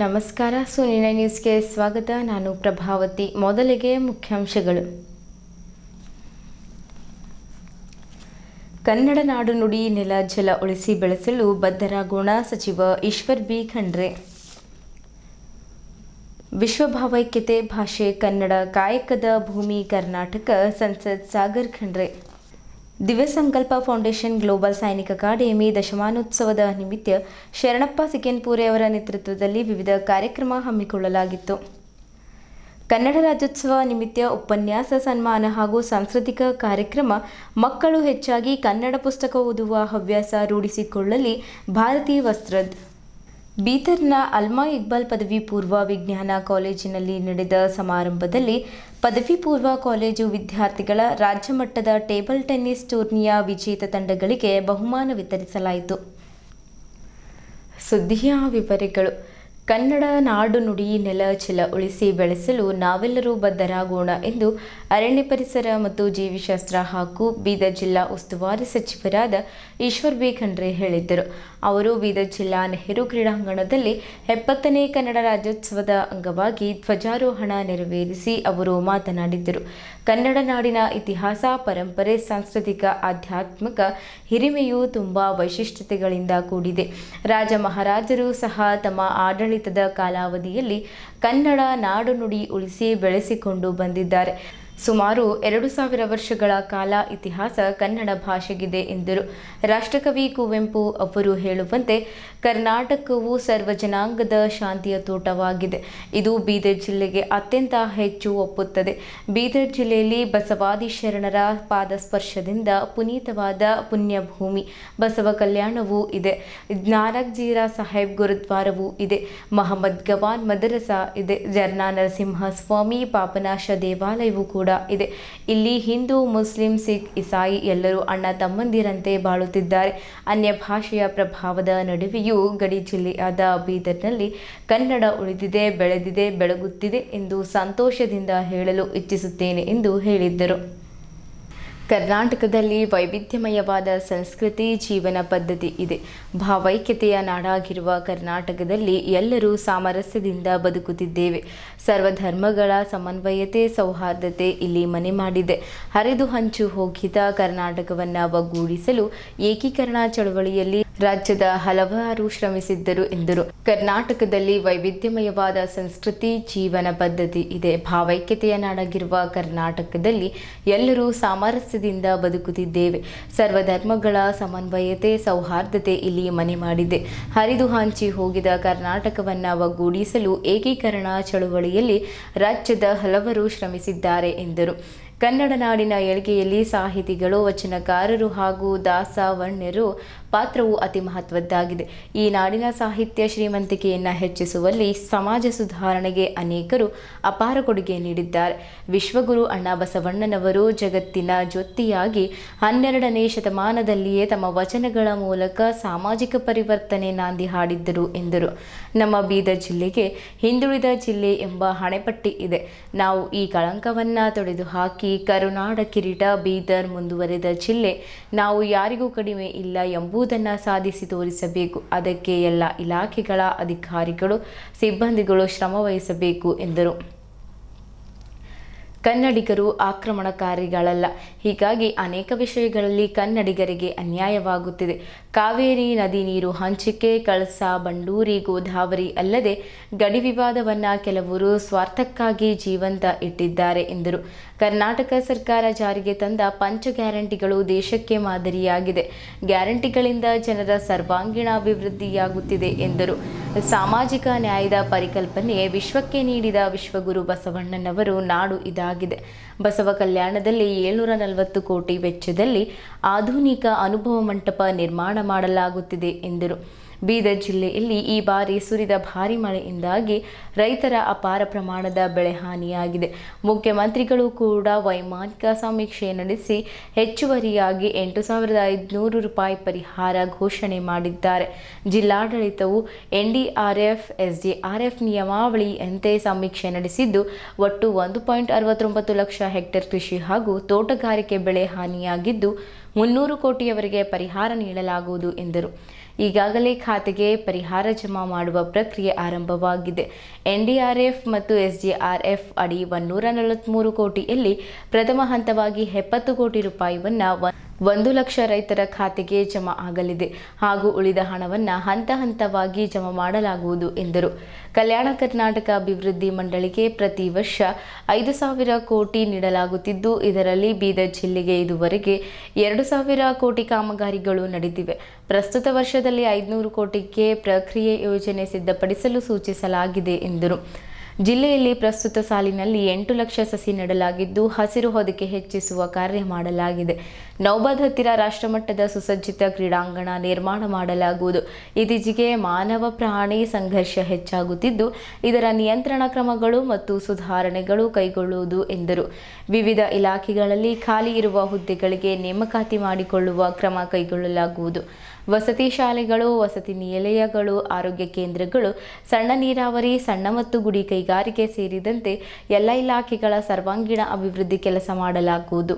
ನಮಸ್ಕಾರ. ಸುನಿನ ನ್ಯೂಸ್ಗೆ ಸ್ವಾಗತ. ನಾನು ಪ್ರಭಾವತಿ. ಮೊದಲಿಗೆ ಮುಖ್ಯಾಂಶಗಳು. ಕನ್ನಡ ನಾಡು ನುಡಿ ನೆಲ ಜಲ ಉಳಿಸಿ ಬೆಳೆಸಲು ಬದ್ಧರಾಗೋಣ. ಸಚಿವ ಈಶ್ವರ್ ಬಿ ಖಂಡ್ರೆ. ವಿಶ್ವ ಭಾವೈಕ್ಯತೆ ಭಾಷೆ ಕನ್ನಡ, ಕಾಯಕದ ಭೂಮಿ ಕರ್ನಾಟಕ. ಸಂಸದ್ ಸಾಗರ್ ಖಂಡ್ರೆ. ದಿವ್ಯ ಸಂಕಲ್ಪ ಫೌಂಡೇಶನ್ ಗ್ಲೋಬಲ್ ಸೈನಿಕ ಅಕಾಡೆಮಿ ದಶಮಾನೋತ್ಸವದ ನಿಮಿತ್ತ ಶರಣಪ್ಪ ಸಿಕೆನ್ಪೂರೆ ಅವರ ನೇತೃತ್ವದಲ್ಲಿ ವಿವಿಧ ಕಾರ್ಯಕ್ರಮ ಹಮ್ಮಿಕೊಳ್ಳಲಾಗಿತ್ತು. ಕನ್ನಡ ರಾಜ್ಯೋತ್ಸವ ನಿಮಿತ್ತ ಉಪನ್ಯಾಸ, ಸನ್ಮಾನ ಹಾಗೂ ಸಾಂಸ್ಕೃತಿಕ ಕಾರ್ಯಕ್ರಮ. ಮಕ್ಕಳು ಹೆಚ್ಚಾಗಿ ಕನ್ನಡ ಪುಸ್ತಕ ಓದುವ ಹವ್ಯಾಸ ರೂಢಿಸಿಕೊಳ್ಳಲಿ. ಭಾರತಿ ವಸ್ತ್ರದ್. ಬೀದರ್ನ ಅಲ್ಮಾ ಇಕ್ಬಾಲ್ ಪದವಿ ಪೂರ್ವ ವಿಜ್ಞಾನ ಕಾಲೇಜಿನಲ್ಲಿ ನಡೆದ ಸಮಾರಂಭದಲ್ಲಿ ಪದವಿ ಪೂರ್ವ ಕಾಲೇಜು ವಿದ್ಯಾರ್ಥಿಗಳ ರಾಜ್ಯ ಮಟ್ಟದ ಟೇಬಲ್ ಟೆನ್ನಿಸ್ ಟೂರ್ನಿಯ ವಿಜೇತ ತಂಡಗಳಿಗೆ ಬಹುಮಾನ ವಿತರಿಸಲಾಯಿತು. ಸುದ್ದಿಯ ವಿವರಗಳು. ಕನ್ನಡ ನಾಡು ನುಡಿ ನೆಲ ಜಲ ಉಳಿಸಿ ಬೆಳೆಸಲು ನಾವೆಲ್ಲರೂ ಬದ್ಧರಾಗೋಣ ಎಂದು ಅರಣ್ಯ ಪರಿಸರ ಮತ್ತು ಜೀವಿಶಾಸ್ತ್ರ ಹಾಗೂ ಬೀದರ್ ಜಿಲ್ಲಾ ಉಸ್ತುವಾರಿ ಸಚಿವರಾದ ಈಶ್ವರ್ ಬಿ ಖಂಡ್ರೆ ಹೇಳಿದ್ದರು. ಅವರು ಬೀದರ್ ಜಿಲ್ಲಾ ನೆಹರು ಕ್ರೀಡಾಂಗಣದಲ್ಲಿ 70ನೇ ಕನ್ನಡ ರಾಜ್ಯೋತ್ಸವದ ಅಂಗವಾಗಿ ಧ್ವಜಾರೋಹಣ ನೆರವೇರಿಸಿ ಅವರು ಮಾತನಾಡಿದರು. ಕನ್ನಡ ನಾಡಿನ ಇತಿಹಾಸ, ಪರಂಪರೆ, ಸಾಂಸ್ಕೃತಿಕ, ಆಧ್ಯಾತ್ಮಿಕ ಹಿರಿಮೆಯು ತುಂಬ ವೈಶಿಷ್ಟ್ಯತೆಗಳಿಂದ ಕೂಡಿದೆ. ರಾಜ ಮಹಾರಾಜರು ಸಹ ತಮ್ಮ ಆಡಳಿತದ ಕಾಲಾವಧಿಯಲ್ಲಿ ಕನ್ನಡ ನಾಡು ನುಡಿ ಉಳಿಸಿ ಬೆಳೆಸಿಕೊಂಡು ಬಂದಿದ್ದಾರೆ. ಸುಮಾರು 2000 ವರ್ಷಗಳ ಕಾಲ ಇತಿಹಾಸ ಕನ್ನಡ ಭಾಷೆಗಿದೆ ಎಂದರು. ರಾಷ್ಟ್ರಕವಿ ಕುವೆಂಪು ಅವರು ಹೇಳುವಂತೆ ಕರ್ನಾಟಕವು ಸರ್ವಜನಾಂಗದ ಶಾಂತಿಯ ತೋಟವಾಗಿದೆ. ಇದು ಬೀದರ್ ಜಿಲ್ಲೆಗೆ ಅತ್ಯಂತ ಹೆಚ್ಚು ಒಪ್ಪುತ್ತದೆ. ಬೀದರ್ ಜಿಲ್ಲೆಯಲ್ಲಿ ಬಸವಾದಿ ಶರಣರ ಪಾದಸ್ಪರ್ಶದಿಂದ ಪುನೀತವಾದ ಪುಣ್ಯಭೂಮಿ ಬಸವ ಕಲ್ಯಾಣವೂ ಇದೆ. ನಾನಕ್ ಜೀರಾ ಸಾಹೇಬ್ ಗುರುದ್ವಾರವೂ ಇದೆ. ಮಹಮ್ಮದ್ ಗವಾನ್ ಮದರಸಾ ಇದೆ. ಜರ್ನಾ ನರಸಿಂಹ ಸ್ವಾಮಿ ಪಾಪನಾಶ ದೇವಾಲಯವೂ ಕೂಡ ಇದೆ. ಇಲ್ಲಿ ಹಿಂದೂ, ಮುಸ್ಲಿಂ, ಸಿಖ್, ಇಸಾಯಿ ಎಲ್ಲರೂ ಅಣ್ಣ ತಮ್ಮಂದಿರಂತೆ ಬಾಳುತ್ತಿದ್ದಾರೆ. ಅನ್ಯ ಭಾಷೆಯ ಪ್ರಭಾವದ ನಡುವೆಯೂ ಗಡಿ ಜಿಲ್ಲೆಯಾದ ಬೀದರ್ನಲ್ಲಿ ಕನ್ನಡ ಉಳಿದಿದೆ, ಬೆಳೆದಿದೆ, ಬೆಳಗುತ್ತಿದೆ ಎಂದು ಸಂತೋಷದಿಂದ ಹೇಳಲು ಇಚ್ಛಿಸುತ್ತೇನೆ ಎಂದು ಹೇಳಿದ್ದರು. ಕರ್ನಾಟಕದಲ್ಲಿ ವೈವಿಧ್ಯಮಯವಾದ ಸಂಸ್ಕೃತಿ, ಜೀವನ ಪದ್ಧತಿ ಇದೆ. ಭಾವೈಕ್ಯತೆಯ ನಾಡಾಗಿರುವ ಕರ್ನಾಟಕದಲ್ಲಿ ಎಲ್ಲರೂ ಸಾಮರಸ್ಯದಿಂದ ಬದುಕುತ್ತಿದ್ದೇವೆ. ಸರ್ವಧರ್ಮಗಳ ಸಮನ್ವಯತೆ, ಸೌಹಾರ್ದತೆ ಇಲ್ಲಿ ಮನೆ ಮಾಡಿದೆ. ಹರಿದು ಹಂಚು ಹೋಗಿದ್ದ ಕರ್ನಾಟಕವನ್ನು ಒಗ್ಗೂಡಿಸಲು ಏಕೀಕರಣ ಚಳವಳಿಯಲ್ಲಿ ರಾಜ್ಯದ ಹಲವಾರು ಶ್ರಮಿಸಿದ್ದರು ಎಂದರು. ಕರ್ನಾಟಕದಲ್ಲಿ ವೈವಿಧ್ಯಮಯವಾದ ಸಂಸ್ಕೃತಿ, ಜೀವನ ಪದ್ಧತಿ ಇದೆ. ಭಾವೈಕ್ಯತೆಯ ನಾಡಾಗಿರುವ ಕರ್ನಾಟಕದಲ್ಲಿ ಎಲ್ಲರೂ ಸಾಮರಸ್ಯದಿಂದ ಬದುಕುತ್ತಿದ್ದೇವೆ. ಸರ್ವಧರ್ಮಗಳ ಸಮನ್ವಯತೆ, ಸೌಹಾರ್ದತೆ ಇಲ್ಲಿ ಮನೆ ಮಾಡಿದೆ. ಹರಿದು ಹಂಚಿ ಹೋಗಿದ ಕರ್ನಾಟಕವನ್ನು ಒಗ್ಗೂಡಿಸಲು ಏಕೀಕರಣ ಚಳುವಳಿಯಲ್ಲಿ ರಾಜ್ಯದ ಹಲವರು ಶ್ರಮಿಸಿದ್ದಾರೆ ಎಂದರು. ಕನ್ನಡ ನಾಡಿನ ಏಳ್ಗೆಯಲ್ಲಿ ಸಾಹಿತಿಗಳು, ವಚನಕಾರರು ಹಾಗೂ ದಾಸವರ್ಣ್ಯರು ಪಾತ್ರವು ಅತಿ ಮಹತ್ವದ್ದಾಗಿದೆ. ಈ ನಾಡಿನ ಸಾಹಿತ್ಯ ಶ್ರೀಮಂತಿಕೆಯನ್ನು ಹೆಚ್ಚಿಸುವಲ್ಲಿ, ಸಮಾಜ ಸುಧಾರಣೆಗೆ ಅನೇಕರು ಅಪಾರ ಕೊಡುಗೆ ನೀಡಿದ್ದಾರೆ. ವಿಶ್ವಗುರು ಅಣ್ಣ ಬಸವಣ್ಣನವರು ಜಗತ್ತಿನ ಜ್ಯೋತಿಯಾಗಿ 12ನೇ ಶತಮಾನದಲ್ಲಿಯೇ ತಮ್ಮ ವಚನಗಳ ಮೂಲಕ ಸಾಮಾಜಿಕ ಪರಿವರ್ತನೆ ನಾಂದಿ ಹಾಡಿದ್ದರು ಎಂದರು. ನಮ್ಮ ಬೀದರ್ ಜಿಲ್ಲೆಗೆ ಹಿಂದುಳಿದ ಜಿಲ್ಲೆ ಎಂಬ ಹಣೆಪಟ್ಟಿ ಇದೆ. ನಾವು ಈ ಕಳಂಕವನ್ನು ತೊಡೆದು ಹಾಕಿ ಕರುನಾಡ ಕಿರೀಟ ಬೀದರ್ ಮುಂದುವರೆದ ಜಿಲ್ಲೆ, ನಾವು ಯಾರಿಗೂ ಕಡಿಮೆ ಇಲ್ಲ ಎಂಬುದನ್ನು ಸಾಧಿಸಿ ತೋರಿಸಬೇಕು. ಅದಕ್ಕೆ ಎಲ್ಲ ಇಲಾಖೆಗಳ ಅಧಿಕಾರಿಗಳು, ಸಿಬ್ಬಂದಿಗಳು ಶ್ರಮ ವಹಿಸಬೇಕು ಎಂದರು. ಕನ್ನಡಿಗರು ಆಕ್ರಮಣಕಾರಿಗಳಲ್ಲ. ಹೀಗಾಗಿ ಅನೇಕ ವಿಷಯಗಳಲ್ಲಿ ಕನ್ನಡಿಗರಿಗೆ ಅನ್ಯಾಯವಾಗುತ್ತಿದೆ. ಕಾವೇರಿ ನದಿ ನೀರು ಹಂಚಿಕೆ, ಕಳಸಾ ಬಂಡೂರಿ, ಗೋದಾವರಿ ಅಲ್ಲದೆ ಗಡಿ ವಿವಾದವನ್ನು ಕೆಲವರು ಸ್ವಾರ್ಥಕ್ಕಾಗಿ ಜೀವಂತ ಇಟ್ಟಿದ್ದಾರೆ ಎಂದರು. ಕರ್ನಾಟಕ ಸರ್ಕಾರ ಜಾರಿಗೆ ತಂದ ಪಂಚ ಗ್ಯಾರಂಟಿಗಳು ದೇಶಕ್ಕೆ ಮಾದರಿಯಾಗಿದೆ. ಗ್ಯಾರಂಟಿಗಳಿಂದ ಜನರ ಸರ್ವಾಂಗೀಣ ಅಭಿವೃದ್ಧಿಯಾಗುತ್ತಿದೆ ಎಂದರು. ಸಾಮಾಜಿಕ ನ್ಯಾಯದ ಪರಿಕಲ್ಪನೆ ವಿಶ್ವಕ್ಕೆ ನೀಡಿದ ವಿಶ್ವಗುರು ಬಸವಣ್ಣನವರು ನಾಡು ಇದಾಗಿದೆ. ಬಸವ ಕಲ್ಯಾಣದಲ್ಲಿ 740 ಕೋಟಿ ವೆಚ್ಚದಲ್ಲಿ ಆಧುನಿಕ ಅನುಭವ ಮಂಟಪ ನಿರ್ಮಾಣ ಮಾಡಲಾಗುತ್ತಿದೆ ಎಂದರು. ಬೀದರ್ ಜಿಲ್ಲೆಯಲ್ಲಿ ಈ ಬಾರಿ ಸುರಿದ ಭಾರಿ ಮಳೆಯಿಂದಾಗಿ ರೈತರ ಅಪಾರ ಪ್ರಮಾಣದ ಬೆಳೆ ಹಾನಿಯಾಗಿದೆ. ಮುಖ್ಯಮಂತ್ರಿಗಳು ಕೂಡ ವೈಮಾನಿಕ ಸಮೀಕ್ಷೆ ನಡೆಸಿ ಹೆಚ್ಚುವರಿಯಾಗಿ 8,500 ರೂಪಾಯಿ ಪರಿಹಾರ ಘೋಷಣೆ ಮಾಡಿದ್ದಾರೆ. ಜಿಲ್ಲಾಡಳಿತವು NDRF, SDRF ನಿಯಮಾವಳಿಯಂತೆ ಸಮೀಕ್ಷೆ ನಡೆಸಿದ್ದು ಒಟ್ಟು 1.69 ಲಕ್ಷ ಹೆಕ್ಟೇರ್ ಕೃಷಿ ಹಾಗೂ ತೋಟಗಾರಿಕೆ ಬೆಳೆ ಹಾನಿಯಾಗಿದ್ದು 300 ಕೋಟಿಯವರೆಗೆ ಪರಿಹಾರ ನೀಡಲಾಗುವುದು ಎಂದರು. ಈಗಾಗಲೇ ಖಾತೆಗೆ ಪರಿಹಾರ ಜಮಾ ಮಾಡುವ ಪ್ರಕ್ರಿಯೆ ಆರಂಭವಾಗಿದೆ. NDRF ಮತ್ತು SDRF ಅಡಿ 143 ಕೋಟಿಯಲ್ಲಿ ಪ್ರಥಮ ಹಂತವಾಗಿ 70 ಕೋಟಿ ರೂಪಾಯಿಯನ್ನು 1 ಲಕ್ಷ ರೈತರ ಖಾತೆಗೆ ಜಮಾ ಆಗಲಿದೆ ಹಾಗೂ ಉಳಿದ ಹಣವನ್ನು ಹಂತ ಹಂತವಾಗಿ ಜಮಾ ಮಾಡಲಾಗುವುದು ಎಂದರು. ಕಲ್ಯಾಣ ಕರ್ನಾಟಕ ಅಭಿವೃದ್ಧಿ ಮಂಡಳಿಗೆ ಪ್ರತಿ ವರ್ಷ 5,000 ಕೋಟಿ ನೀಡಲಾಗುತ್ತಿದ್ದು, ಇದರಲ್ಲಿ ಬೀದರ್ ಜಿಲ್ಲೆಗೆ ಇದುವರೆಗೆ 2,000 ಕೋಟಿ ಕಾಮಗಾರಿಗಳು ನಡೆದಿವೆ. ಪ್ರಸ್ತುತ ವರ್ಷದಲ್ಲಿ 500 ಕೋಟಿಗೆ ಪ್ರಕ್ರಿಯೆ ಯೋಜನೆ ಸಿದ್ಧಪಡಿಸಲು ಸೂಚಿಸಲಾಗಿದೆ ಎಂದರು. ಜಿಲ್ಲೆಯಲ್ಲಿ ಪ್ರಸ್ತುತ ಸಾಲಿನಲ್ಲಿ 8 ಲಕ್ಷ ಸಸಿ ನೆಡಲಾಗಿದ್ದು, ಹಸಿರು ಹೊದಿಕೆ ಹೆಚ್ಚಿಸುವ ಕಾರ್ಯ ಮಾಡಲಾಗಿದೆ. ನೌಬಾದ್ ಹತ್ತಿರ ರಾಷ್ಟ್ರಮಟ್ಟದ ಸುಸಜ್ಜಿತ ಕ್ರೀಡಾಂಗಣ ನಿರ್ಮಾಣ ಮಾಡಲಾಗುವುದು. ಇತ್ತೀಚೆಗೆ ಮಾನವ ಪ್ರಾಣಿ ಸಂಘರ್ಷ ಹೆಚ್ಚಾಗುತ್ತಿದ್ದು, ಇದರ ನಿಯಂತ್ರಣ ಕ್ರಮಗಳು ಮತ್ತು ಸುಧಾರಣೆಗಳು ಕೈಗೊಳ್ಳುವುದು ಎಂದರು. ವಿವಿಧ ಇಲಾಖೆಗಳಲ್ಲಿ ಖಾಲಿ ಇರುವ ಹುದ್ದೆಗಳಿಗೆ ನೇಮಕಾತಿ ಮಾಡಿಕೊಳ್ಳುವ ಕ್ರಮ ಕೈಗೊಳ್ಳಲಾಗುವುದು. ವಸತಿ ಶಾಲೆಗಳು, ವಸತಿ ನಿಲಯಗಳು, ಆರೋಗ್ಯ ಕೇಂದ್ರಗಳು, ಸಣ್ಣ ನೀರಾವರಿ, ಸಣ್ಣ ಮತ್ತು ಗುಡಿ ಕೈಗಾರಿಕೆ ಸೇರಿದಂತೆ ಎಲ್ಲ ಇಲಾಖೆಗಳ ಸರ್ವಾಂಗೀಣ ಅಭಿವೃದ್ಧಿ ಕೆಲಸ ಮಾಡಲಾಗುವುದು.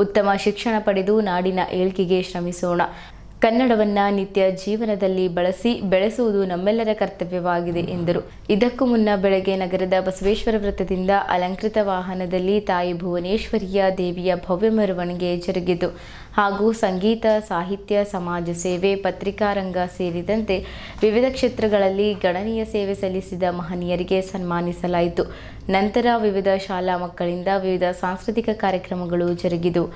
ಉತ್ತಮ ಶಿಕ್ಷಣ ಪಡೆದು ನಾಡಿನ ಏಳ್ಗೆಗೆ ಶ್ರಮಿಸೋಣ. ಕನ್ನಡವನ್ನು ನಿತ್ಯ ಜೀವನದಲ್ಲಿ ಬಳಸಿ ಬೆಳೆಸುವುದು ನಮ್ಮೆಲ್ಲರ ಕರ್ತವ್ಯವಾಗಿದೆ ಎಂದರು. ಇದಕ್ಕೂ ಮುನ್ನ ಬೆಳಗ್ಗೆ ನಗರದ ಬಸವೇಶ್ವರ ವೃತ್ತದಿಂದ ಅಲಂಕೃತ ವಾಹನದಲ್ಲಿ ತಾಯಿ ಭುವನೇಶ್ವರಿಯ ದೇವಿಯ ಭವ್ಯ ಮೆರವಣಿಗೆ ಜರುಗಿತು ಹಾಗೂ ಸಂಗೀತ, ಸಾಹಿತ್ಯ, ಸಮಾಜ ಸೇವೆ, ಪತ್ರಿಕಾರಂಗ ಸೇರಿದಂತೆ ವಿವಿಧ ಕ್ಷೇತ್ರಗಳಲ್ಲಿ ಗಣನೀಯ ಸೇವೆ ಸಲ್ಲಿಸಿದ ಮಹನೀಯರಿಗೆ ಸನ್ಮಾನಿಸಲಾಯಿತು. ನಂತರ ವಿವಿಧ ಶಾಲಾ ಮಕ್ಕಳಿಂದ ವಿವಿಧ ಸಾಂಸ್ಕೃತಿಕ ಕಾರ್ಯಕ್ರಮಗಳು ಜರುಗಿದವು.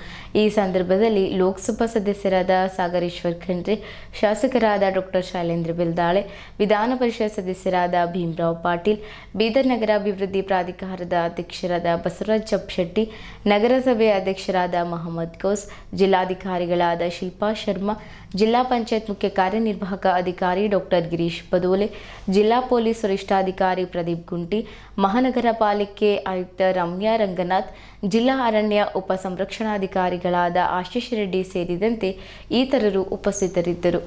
ಈ ಸಂದರ್ಭದಲ್ಲಿ ಲೋಕಸಭಾ ಸದಸ್ಯರಾದ ಸಾಗರೇಶ್ವರ್ ಖಂಡ್ರೆ, ಶಾಸಕರಾದ ಡಾಕ್ಟರ್ ಶೈಲೇಂದ್ರ ಬಿಲ್ದಾಳೆ, ವಿಧಾನ ಪರಿಷತ್ ಸದಸ್ಯರಾದ ಭೀಮರಾವ್ ಪಾಟೀಲ್, ಬೀದರ್ ನಗರ ಅಭಿವೃದ್ಧಿ ಪ್ರಾಧಿಕಾರದ ಅಧ್ಯಕ್ಷರಾದ ಬಸವರಾಜ್ ಚಪ್ಶೆಟ್ಟಿ, ನಗರಸಭೆ ಅಧ್ಯಕ್ಷರಾದ ಮಹಮ್ಮದ್ ಗೌಸ್, ಜಿಲ್ಲಾಧಿಕಾರಿಗಳಾದ ಶಿಲ್ಪಾ ಶರ್ಮಾ, ಜಿಲ್ಲಾ ಪಂಚಾಯತ್ ಮುಖ್ಯ ಕಾರ್ಯನಿರ್ವಾಹಕ ಅಧಿಕಾರಿ ಡಾಕ್ಟರ್ ಗಿರೀಶ್ ಬದೋಲೆ, ಜಿಲ್ಲಾ ಪೊಲೀಸ್ ವರಿಷ್ಠಾಧಿಕಾರಿ ಪ್ರದೀಪ್ ಗುಂಟಿ, ಮಹಾನಗರ ಪಾಲಿಕೆ ಆಯುಕ್ತ ರಮ್ಯಾ ರಂಗನಾಥ್, ಜಿಲ್ಲಾ ಅರಣ್ಯ ಉಪ ಸಂರಕ್ಷಣಾಧಿಕಾರಿಗಳಾದ ಆಶೀಶ್ ರೆಡ್ಡಿ ಸೇರಿದಂತೆ ಇತರರು ಉಪಸ್ಥಿತರಿದ್ದರು.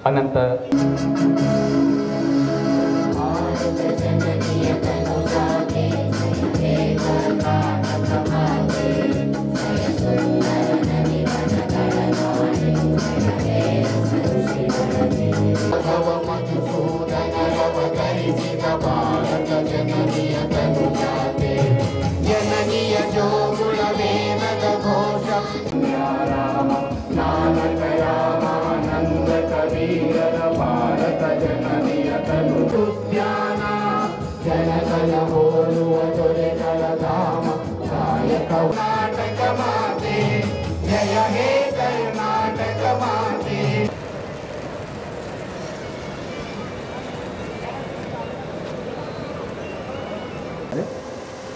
अनंत कर्नाटक माते जय हे कर्नाटक माते.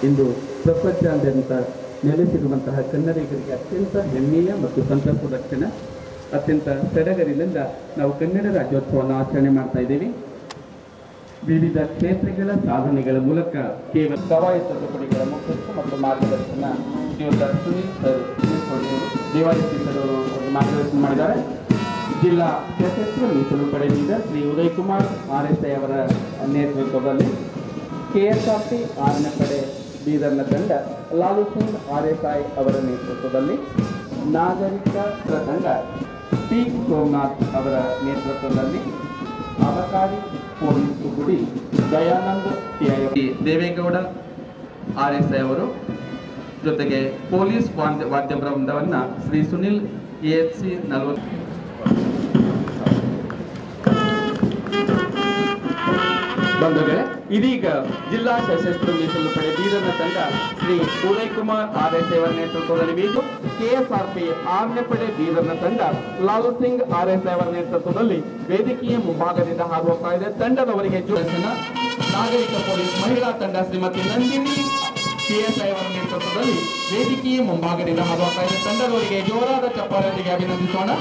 ಇಂದು ಪ್ರಪಂಚಾದ್ಯಂತ ನೆಲೆಸಿರುವಂತಹ ಕನ್ನಡಿಗರಿಗೆ ಅತ್ಯಂತ ಹೆಮ್ಮೆಯ ಮತ್ತು ಸಂತಸದ ಕ್ಷಣ. ಅತ್ಯಂತ ಸಡಗರಿನಿಂದ ನಾವು ಕನ್ನಡ ರಾಜ್ಯೋತ್ಸವವನ್ನು ಆಚರಣೆ ಮಾಡ್ತಾ ಇದ್ದೀವಿ. ವಿವಿಧ ಕ್ಷೇತ್ರಗಳ ಸಾಧನೆಗಳ ಮೂಲಕ ಕೇವಲ ಕವಾಯತ ತುಕಡಿಗಳ ಮುಖ್ಯಸ್ಥ ಮತ್ತು ಮಾರ್ಗದರ್ಶನ ಶ್ರೀಯುತ ಸುನೀಲ್ ದೇವಾಲಯ ಅವರು ಮಾರ್ಗದರ್ಶನ ಮಾಡಿದ್ದಾರೆ. ಜಿಲ್ಲಾ ಸಶಸ್ತ್ರ ಮೀಸಲು ಪಡೆ ಲೀಡರ್ ಶ್ರೀ ಉದಯ್ ಕುಮಾರ್ RSI ಅವರ ನೇತೃತ್ವದಲ್ಲಿ, KSRP 6ನೇ ಪಡೆ ಬೀದರ್ನ ತಂಡ ಲಾಲು ಸಿಂಗ್ RSI ಅವರ ನೇತೃತ್ವದಲ್ಲಿ, ನಾಗರಿಕ ತಂಡ P ಸೋಮನಾಥ್ ಅವರ ನೇತೃತ್ವದಲ್ಲಿ, ಅಬಕಾರಿ ಪೊಲೀಸ್ ತುಕಡಿ ದಯಾನಂದ್ ದೇವೇಗೌಡ RSI ಅವರು, ಜೊತೆಗೆ ಪೊಲೀಸ್ ವಾದ್ಯ ವೃಂದವನ್ನು ಶ್ರೀ ಸುನಿಲ್ AHC 40 ಬಂಧುಗಳೇ, ಇದೀಗ ಜಿಲ್ಲಾ ಸಶಸ್ತ್ರ ಮೀಸಲು ಪಡೆ ಬೀದರ್ನ ತಂಡ ಶ್ರೀ ಉದಯ್ ಕುಮಾರ್ RS ಅವರ ನೇತೃತ್ವದಲ್ಲಿ ಬೀದು KSRP 6ನೇ ಪಡೆ ಬೀದರ್ನ ತಂಡ ಲಾಲು ಸಿಂಗ್ RS ಅವರ ನೇತೃತ್ವದಲ್ಲಿ ವೇದಿಕೆಯ ಮುಂಭಾಗದಿಂದ ಹಾದು ಹೋಗ್ತಾ ಇದೆ. ತಂಡದವರಿಗೆ ಜೋಡಿಸಿನ ನಾಗರಿಕ ಪೊಲೀಸ್ ಮಹಿಳಾ ತಂಡ ಶ್ರೀಮತಿ ನಂದಿನಿ PSI ಅವರ ನೇತೃತ್ವದಲ್ಲಿ ವೇದಿಕೆಯ ಮುಂಭಾಗದಿಂದ ಹಾದು ಹೋಗ್ತಾ ಇದೆ. ತಂಡದವರಿಗೆ ಜೋರಾದ ಚಪ್ಪಾಳೆಯೊಂದಿಗೆ ಅಭಿನಂದಿಸೋಣ.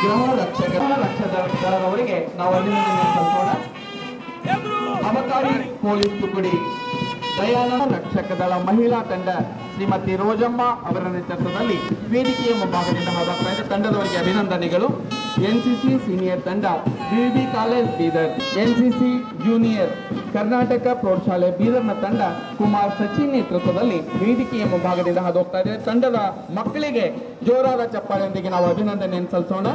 ಗೃಹ ರಕ್ಷಕರವರಿಗೆ ನಾವು ಅಭಿನಂದನೆ ಸಲ್ಲಿಸೋಣ. ಅಬಕಾರಿ ಪೊಲೀಸ್ ತುಕಡಿ ದಯಾನಂದ ರಕ್ಷಕ ದಳ ಮಹಿಳಾ ತಂಡ ಶ್ರೀಮತಿ ರೋಜಮ್ಮ ಅವರ ನೇತೃತ್ವದಲ್ಲಿ ವೇದಿಕೆಯ ಮುಂಭಾಗದಿಂದ ಹಾದಾಗ್ತಾ ಇದೆ. ತಂಡದವರಿಗೆ ಅಭಿನಂದನೆಗಳು. NCC ಸೀನಿಯರ್ ತಂಡ BB college Bidar, NCC junior Karnataka ಪ್ರೌಢಶಾಲೆ ಬೀದರ್ನ ತಂಡ ಕುಮಾರ್ ಸಚಿನ್ ನೇತೃತ್ವದಲ್ಲಿ ವೇದಿಕೆಯ ಮುಂಭಾಗದಿಂದ ಹಾದೋಗ್ತಾ ಇದೆ. ತಂಡದ ಮಕ್ಕಳಿಗೆ ಜೋರಾದ ಚಪ್ಪಾಳೆಯೊಂದಿಗೆ ನಾವು ಅಭಿನಂದನೆಯನ್ನು ಸಲ್ಲಿಸೋಣ.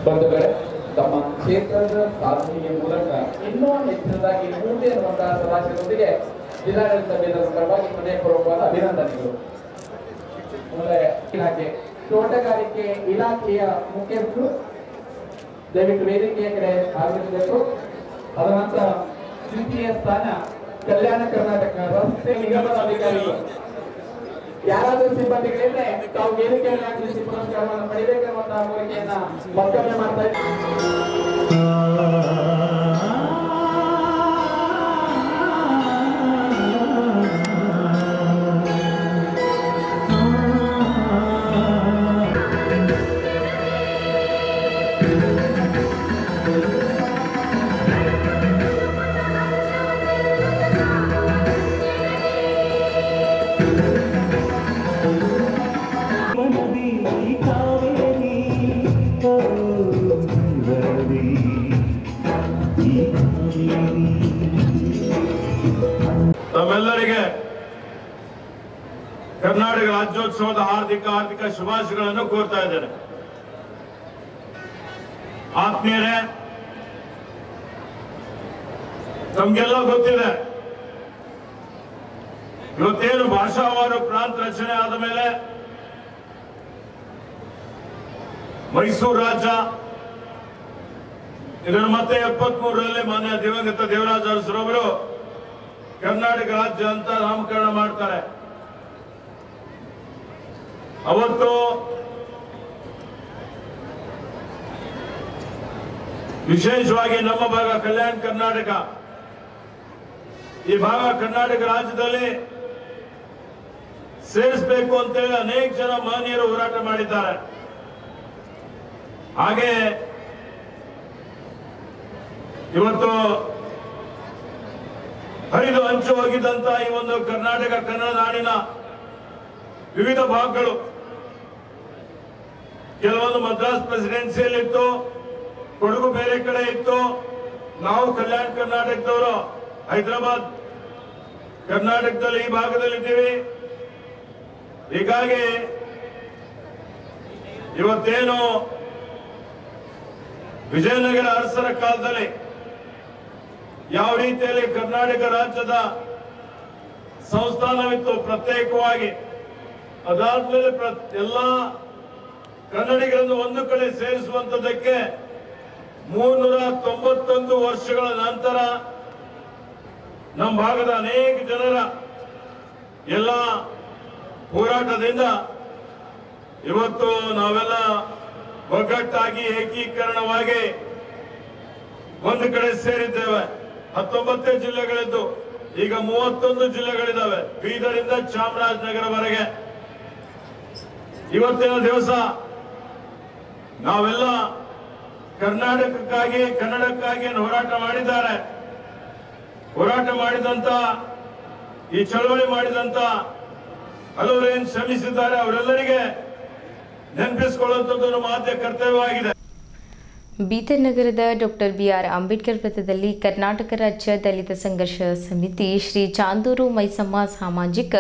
ಬಂಧುಗಳೇ, ತಮ್ಮ ಕ್ಷೇತ್ರದ ಸಾಧನೆಯ ಮೂಲಕ ಇನ್ನೂ ಹೆಚ್ಚಿನದಾಗಿ ಮುಂದೆ ಇರುವಂತಹ ಸದಾಶಯದೊಂದಿಗೆ ಜಿಲ್ಲಾಡಳಿತ ಬೀದರ್ ಪರವಾಗಿ ಹೃದಯಪೂರ್ವಕವಾದ ಅಭಿನಂದನೆಗಳು. ಇಲಾಖೆ ತೋಟಗಾರಿಕೆ ಇಲಾಖೆಯ ಮುಖ್ಯಸ್ಥರು ದಯವಿಟ್ಟು ವೇದಿಕೆಯ ಕಡೆ ಆಗಮಿಸಬೇಕು. ಅದ ನಂತರ ದ್ವಿತೀಯ ಸ್ಥಾನ ಕಲ್ಯಾಣ ಕರ್ನಾಟಕ ರಸ್ತೆ ನಿಗಮದ ಅಧಿಕಾರಿಗಳು. ಯಾರಾದರೂ ಸಿಬ್ಬಂದಿಗಳಿದ್ರೆ ತಾವು ವೇದಿಕೆಯಲ್ಲಿ ಆಗಮಿಸಿ ಪುರಸ್ಕಾರವನ್ನು ಪಡೆಯಬೇಕೆನ್ನುವಂತಹ ಕೋರಿಕೆಯನ್ನ ಮತ್ತೊಮ್ಮೆ ಮಾಡ್ತಾ ಇದ್ದಾರೆ. ತಮ್ಮೆಲ್ಲರಿಗೆ ಕರ್ನಾಟಕ ರಾಜ್ಯೋತ್ಸವದ ಹಾರ್ದಿಕ ಶುಭಾಶಯಗಳನ್ನು ಕೋರ್ತಾ ಇದ್ದೇನೆ. ಆತ್ಮೀಯರೇ, ತಮ್ಗೆಲ್ಲ ಗೊತ್ತಿದೆ, ಇವತ್ತೇನು ಭಾಷಾವಾರು ಪ್ರಾಂತ ರಚನೆ ಆದ ಮೇಲೆ ಮೈಸೂರು ರಾಜ್ಯ ಇದನ್ನು ಮತ್ತೆ 73ರಲ್ಲಿ ಮಾನ್ಯ ದಿವಂಗತ ದೇವರಾಜ ಅರಸರವರು ಕರ್ನಾಟಕ ರಾಜ್ಯ ಅಂತ ನಾಮಕರಣ ಮಾಡ್ತಾರೆ. ಅವತ್ತು ವಿಶೇಷವಾಗಿ ನಮ್ಮ ಭಾಗ ಕಲ್ಯಾಣ ಕರ್ನಾಟಕ, ಈ ಭಾಗ ಕರ್ನಾಟಕ ರಾಜ್ಯದಲ್ಲಿ ಸೇರಿಸಬೇಕು ಅಂತೇಳಿ ಅನೇಕ ಜನ ಮಹನೀಯರು ಹೋರಾಟ ಮಾಡಿದ್ದಾರೆ. ಹಾಗೆ ಇವತ್ತು ಹರಿದು ಹಂಚು ಹೋಗಿದ್ದಂತ ಈ ಒಂದು ಕರ್ನಾಟಕ ಕನ್ನಡ ನಾಡಿನ ವಿವಿಧ ಭಾಗಗಳು, ಕೆಲವೊಂದು ಮದ್ರಾಸ್ ಪ್ರೆಸಿಡೆನ್ಸಿಯಲ್ಲಿ ಇತ್ತು, ಕೊಡಗು ಬೇರೆ ಕಡೆ ಇತ್ತು, ನಾವು ಕಲ್ಯಾಣ ಕರ್ನಾಟಕದವರು ಹೈದರಾಬಾದ್ ಕರ್ನಾಟಕದಲ್ಲಿ ಈ ಭಾಗದಲ್ಲಿದ್ದೀವಿ. ಹೀಗಾಗಿ ಇವತ್ತೇನು ವಿಜಯನಗರ ಅರಸರ ಕಾಲದಲ್ಲಿ ಯಾವ ರೀತಿಯಲ್ಲಿ ಕರ್ನಾಟಕ ರಾಜ್ಯದ ಸಂಸ್ಥಾನವಿತ್ತು ಪ್ರತ್ಯೇಕವಾಗಿ, ಅದಾದ್ಮೇಲೆ ಎಲ್ಲ ಕನ್ನಡಿಗರನ್ನು ಒಂದು ಕಡೆ ಸೇರಿಸುವಂತದಕ್ಕೆ 391 ವರ್ಷಗಳ ನಂತರ ನಮ್ಮ ಭಾಗದ ಅನೇಕ ಜನರ ಎಲ್ಲ ಹೋರಾಟದಿಂದ ಇವತ್ತು ನಾವೆಲ್ಲ ಒಗ್ಗಟ್ಟಾಗಿ ಏಕೀಕರಣವಾಗಿ ಒಂದು ಕಡೆ ಸೇರಿದ್ದೇವೆ. 19 ಜಿಲ್ಲೆಗಳಿದ್ದು ಈಗ 31 ಜಿಲ್ಲೆಗಳಿದ್ದಾವೆ, ಬೀದರಿಂದ ಚಾಮರಾಜನಗರವರೆಗೆ. ಇವತ್ತಿನ ದಿವಸ ನಾವೆಲ್ಲ ಕರ್ನಾಟಕಕ್ಕಾಗಿ ಕನ್ನಡಕ್ಕಾಗಿ ಹೋರಾಟ ಮಾಡಿದ್ದಾರೆ. ಹೋರಾಟ ಮಾಡಿದಂತ ಈ ಚಳವಳಿ ಮಾಡಿದಂತ ಹಲವರೇನು ಶ್ರಮಿಸಿದ್ದಾರೆ, ಅವರೆಲ್ಲರಿಗೆ ನೆನಪಿಸಿಕೊಳ್ಳುವಂಥದ್ದು ನಮ್ಮ ಆದ್ಯ ಕರ್ತವ್ಯವಾಗಿದೆ. ಬೀದರ್ ನಗರದ ಡಾಕ್ಟರ್ BR ಅಂಬೇಡ್ಕರ್ ವೃತ್ತದಲ್ಲಿ ಕರ್ನಾಟಕ ರಾಜ್ಯ ದಲಿತ ಸಂಘರ್ಷ ಸಮಿತಿ ಶ್ರೀ ಚಾಂದೂರು ಮೈಸಮ್ಮ ಸಾಮಾಜಿಕ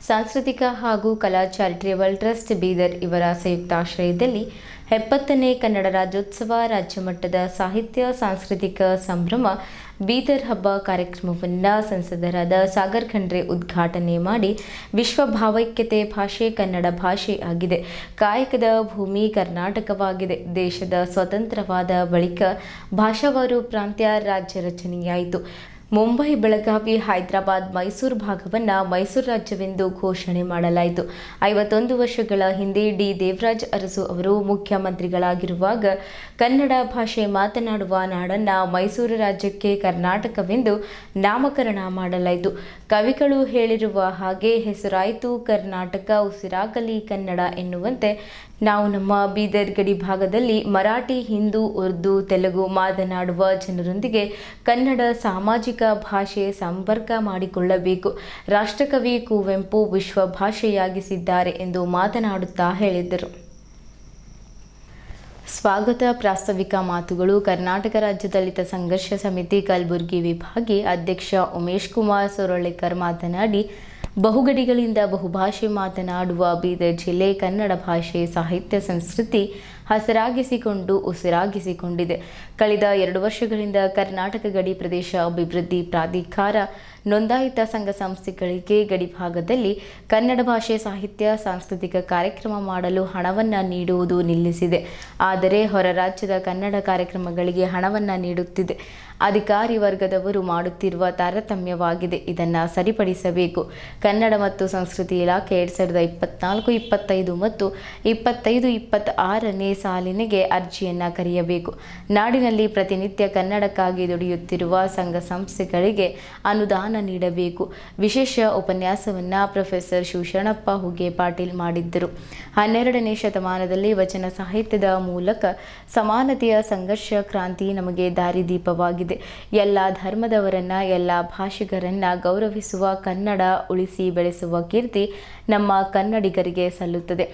ಸಾಂಸ್ಕೃತಿಕ ಹಾಗೂ ಕಲಾ ಚಾರಿಟೇಬಲ್ ಟ್ರಸ್ಟ್ ಬೀದರ್ ಇವರ ಸಂಯುಕ್ತಾಶ್ರಯದಲ್ಲಿ 70ನೇ ಕನ್ನಡ ರಾಜ್ಯೋತ್ಸವ ರಾಜ್ಯಮಟ್ಟದ ಸಾಹಿತ್ಯ ಸಾಂಸ್ಕೃತಿಕ ಸಂಭ್ರಮ ಬೀದರ್ ಹಬ್ಬ ಕಾರ್ಯಕ್ರಮವನ್ನು ಸಂಸದರಾದ ಸಾಗರ್ ಖಂಡ್ರೆ ಉದ್ಘಾಟನೆ ಮಾಡಿ ವಿಶ್ವ ಭಾವೈಕ್ಯತೆ ಭಾಷೆ ಕನ್ನಡ ಭಾಷೆ ಆಗಿದೆ. ಕಾಯಕದ ಭೂಮಿ ಕರ್ನಾಟಕವಾಗಿದೆ. ದೇಶದ ಸ್ವತಂತ್ರವಾದ ಬಳಿಕ ಭಾಷಾವಾರು ಪ್ರಾಂತ್ಯ ರಾಜ್ಯ ರಚನೆಯಾಯಿತು. ಮುಂಬೈ, ಬೆಳಗಾವಿ, ಹೈದರಾಬಾದ್, ಮೈಸೂರು ಭಾಗವನ್ನು ಮೈಸೂರು ರಾಜ್ಯವೆಂದು ಘೋಷಣೆ ಮಾಡಲಾಯಿತು. 51 ವರ್ಷಗಳ ಹಿಂದೆ ಡಿ ದೇವರಾಜ ಅರಸು ಅವರು ಮುಖ್ಯಮಂತ್ರಿಗಳಾಗಿರುವಾಗ ಕನ್ನಡ ಭಾಷೆ ಮಾತನಾಡುವ ನಾಡನ್ನು ಮೈಸೂರು ರಾಜ್ಯಕ್ಕೆ ಕರ್ನಾಟಕವೆಂದು ನಾಮಕರಣ ಮಾಡಲಾಯಿತು. ಕವಿಗಳು ಹೇಳಿರುವ ಹಾಗೆ ಹೆಸರಾಯಿತು ಕರ್ನಾಟಕ ಉಸಿರಾಗಲಿ ಕನ್ನಡ ಎನ್ನುವಂತೆ ನಾವು ನಮ್ಮ ಬೀದರ್ ಗಡಿ ಭಾಗದಲ್ಲಿ ಮರಾಠಿ, ಹಿಂದೂ, ಉರ್ದು, ತೆಲುಗು ಮಾತನಾಡುವ ಜನರೊಂದಿಗೆ ಕನ್ನಡ ಸಾಮಾಜಿಕ ಭಾಷೆ ಸಂಪರ್ಕ ಮಾಡಿಕೊಳ್ಳಬೇಕು. ರಾಷ್ಟ್ರಕವಿ ಕುವೆಂಪು ವಿಶ್ವ ಭಾಷೆಯಾಗಿಸಿದ್ದಾರೆ ಎಂದು ಮಾತನಾಡುತ್ತಾ ಹೇಳಿದರು. ಸ್ವಾಗತ ಪ್ರಾಸ್ತಾವಿಕ ಮಾತುಗಳು. ಕರ್ನಾಟಕ ರಾಜ್ಯ ದಲಿತ ಸಂಘರ್ಷ ಸಮಿತಿ ಕಲಬುರಗಿ ವಿಭಾಗಿ ಅಧ್ಯಕ್ಷ ಉಮೇಶ್ ಕುಮಾರ್ ಸೊರಳೇಕರ್ ಮಾತನಾಡಿ, ಬಹುಗಡಿಗಳಿಂದ ಬಹುಭಾಷೆ ಮಾತನಾಡುವ ಬೀದರ್ ಜಿಲ್ಲೆ ಕನ್ನಡ ಭಾಷೆ, ಸಾಹಿತ್ಯ, ಸಂಸ್ಕೃತಿ ಹಸರಾಗಿಸಿಕೊಂಡು ಉಸಿರಾಗಿಸಿಕೊಂಡಿದೆ. ಕಳೆದ 2 ವರ್ಷಗಳಿಂದ ಕರ್ನಾಟಕ ಗಡಿ ಪ್ರದೇಶ ಅಭಿವೃದ್ಧಿ ಪ್ರಾಧಿಕಾರ ನೋಂದಾಯಿತ ಸಂಘ ಸಂಸ್ಥೆಗಳಿಗೆ ಗಡಿಭಾಗದಲ್ಲಿ ಕನ್ನಡ ಭಾಷೆ, ಸಾಹಿತ್ಯ, ಸಾಂಸ್ಕೃತಿಕ ಕಾರ್ಯಕ್ರಮ ಮಾಡಲು ಹಣವನ್ನು ನೀಡುವುದು ನಿಲ್ಲಿಸಿದೆ. ಆದರೆ ಹೊರ ರಾಜ್ಯದ ಕನ್ನಡ ಕಾರ್ಯಕ್ರಮಗಳಿಗೆ ಹಣವನ್ನು ನೀಡುತ್ತಿದೆ. ಅಧಿಕಾರಿ ವರ್ಗದವರು ಮಾಡುತ್ತಿರುವ ತಾರತಮ್ಯವಾಗಿದೆ. ಇದನ್ನು ಸರಿಪಡಿಸಬೇಕು. ಕನ್ನಡ ಮತ್ತು ಸಂಸ್ಕೃತಿ ಇಲಾಖೆ 2024-25 ಮತ್ತು 25-26ನೇ ಸಾಲಿನಿಗೆ ಅರ್ಜಿಯನ್ನು ಕರೆಯಬೇಕು. ನಾಡಿನಲ್ಲಿ ಪ್ರತಿನಿತ್ಯ ಕನ್ನಡಕ್ಕಾಗಿ ದುಡಿಯುತ್ತಿರುವ ಸಂಘ ಸಂಸ್ಥೆಗಳಿಗೆ ಅನುದಾನ ನೀಡಬೇಕು. ವಿಶೇಷ ಉಪನ್ಯಾಸವನ್ನು ಪ್ರೊಫೆಸರ್ ಶಿವಶರಣಪ್ಪ ಹುಗೆ ಪಾಟೀಲ್ ಮಾಡಿದ್ದರು. 12ನೇ ಶತಮಾನದಲ್ಲಿ ವಚನ ಸಾಹಿತ್ಯದ ಮೂಲಕ ಸಮಾನತೆಯ ಸಂಘರ್ಷ ಕ್ರಾಂತಿ ನಮಗೆ ದಾರಿದೀಪವಾಗಿದೆ. ಎಲ್ಲ ಧರ್ಮದವರನ್ನ, ಎಲ್ಲ ಭಾಷಿಗರನ್ನ ಗೌರವಿಸುವ ಕನ್ನಡ ಉಳಿಸಿ ಬೆಳೆಸುವ ಕೀರ್ತಿ ನಮ್ಮ ಕನ್ನಡಿಗರಿಗೆ ಸಲ್ಲುತ್ತದೆ.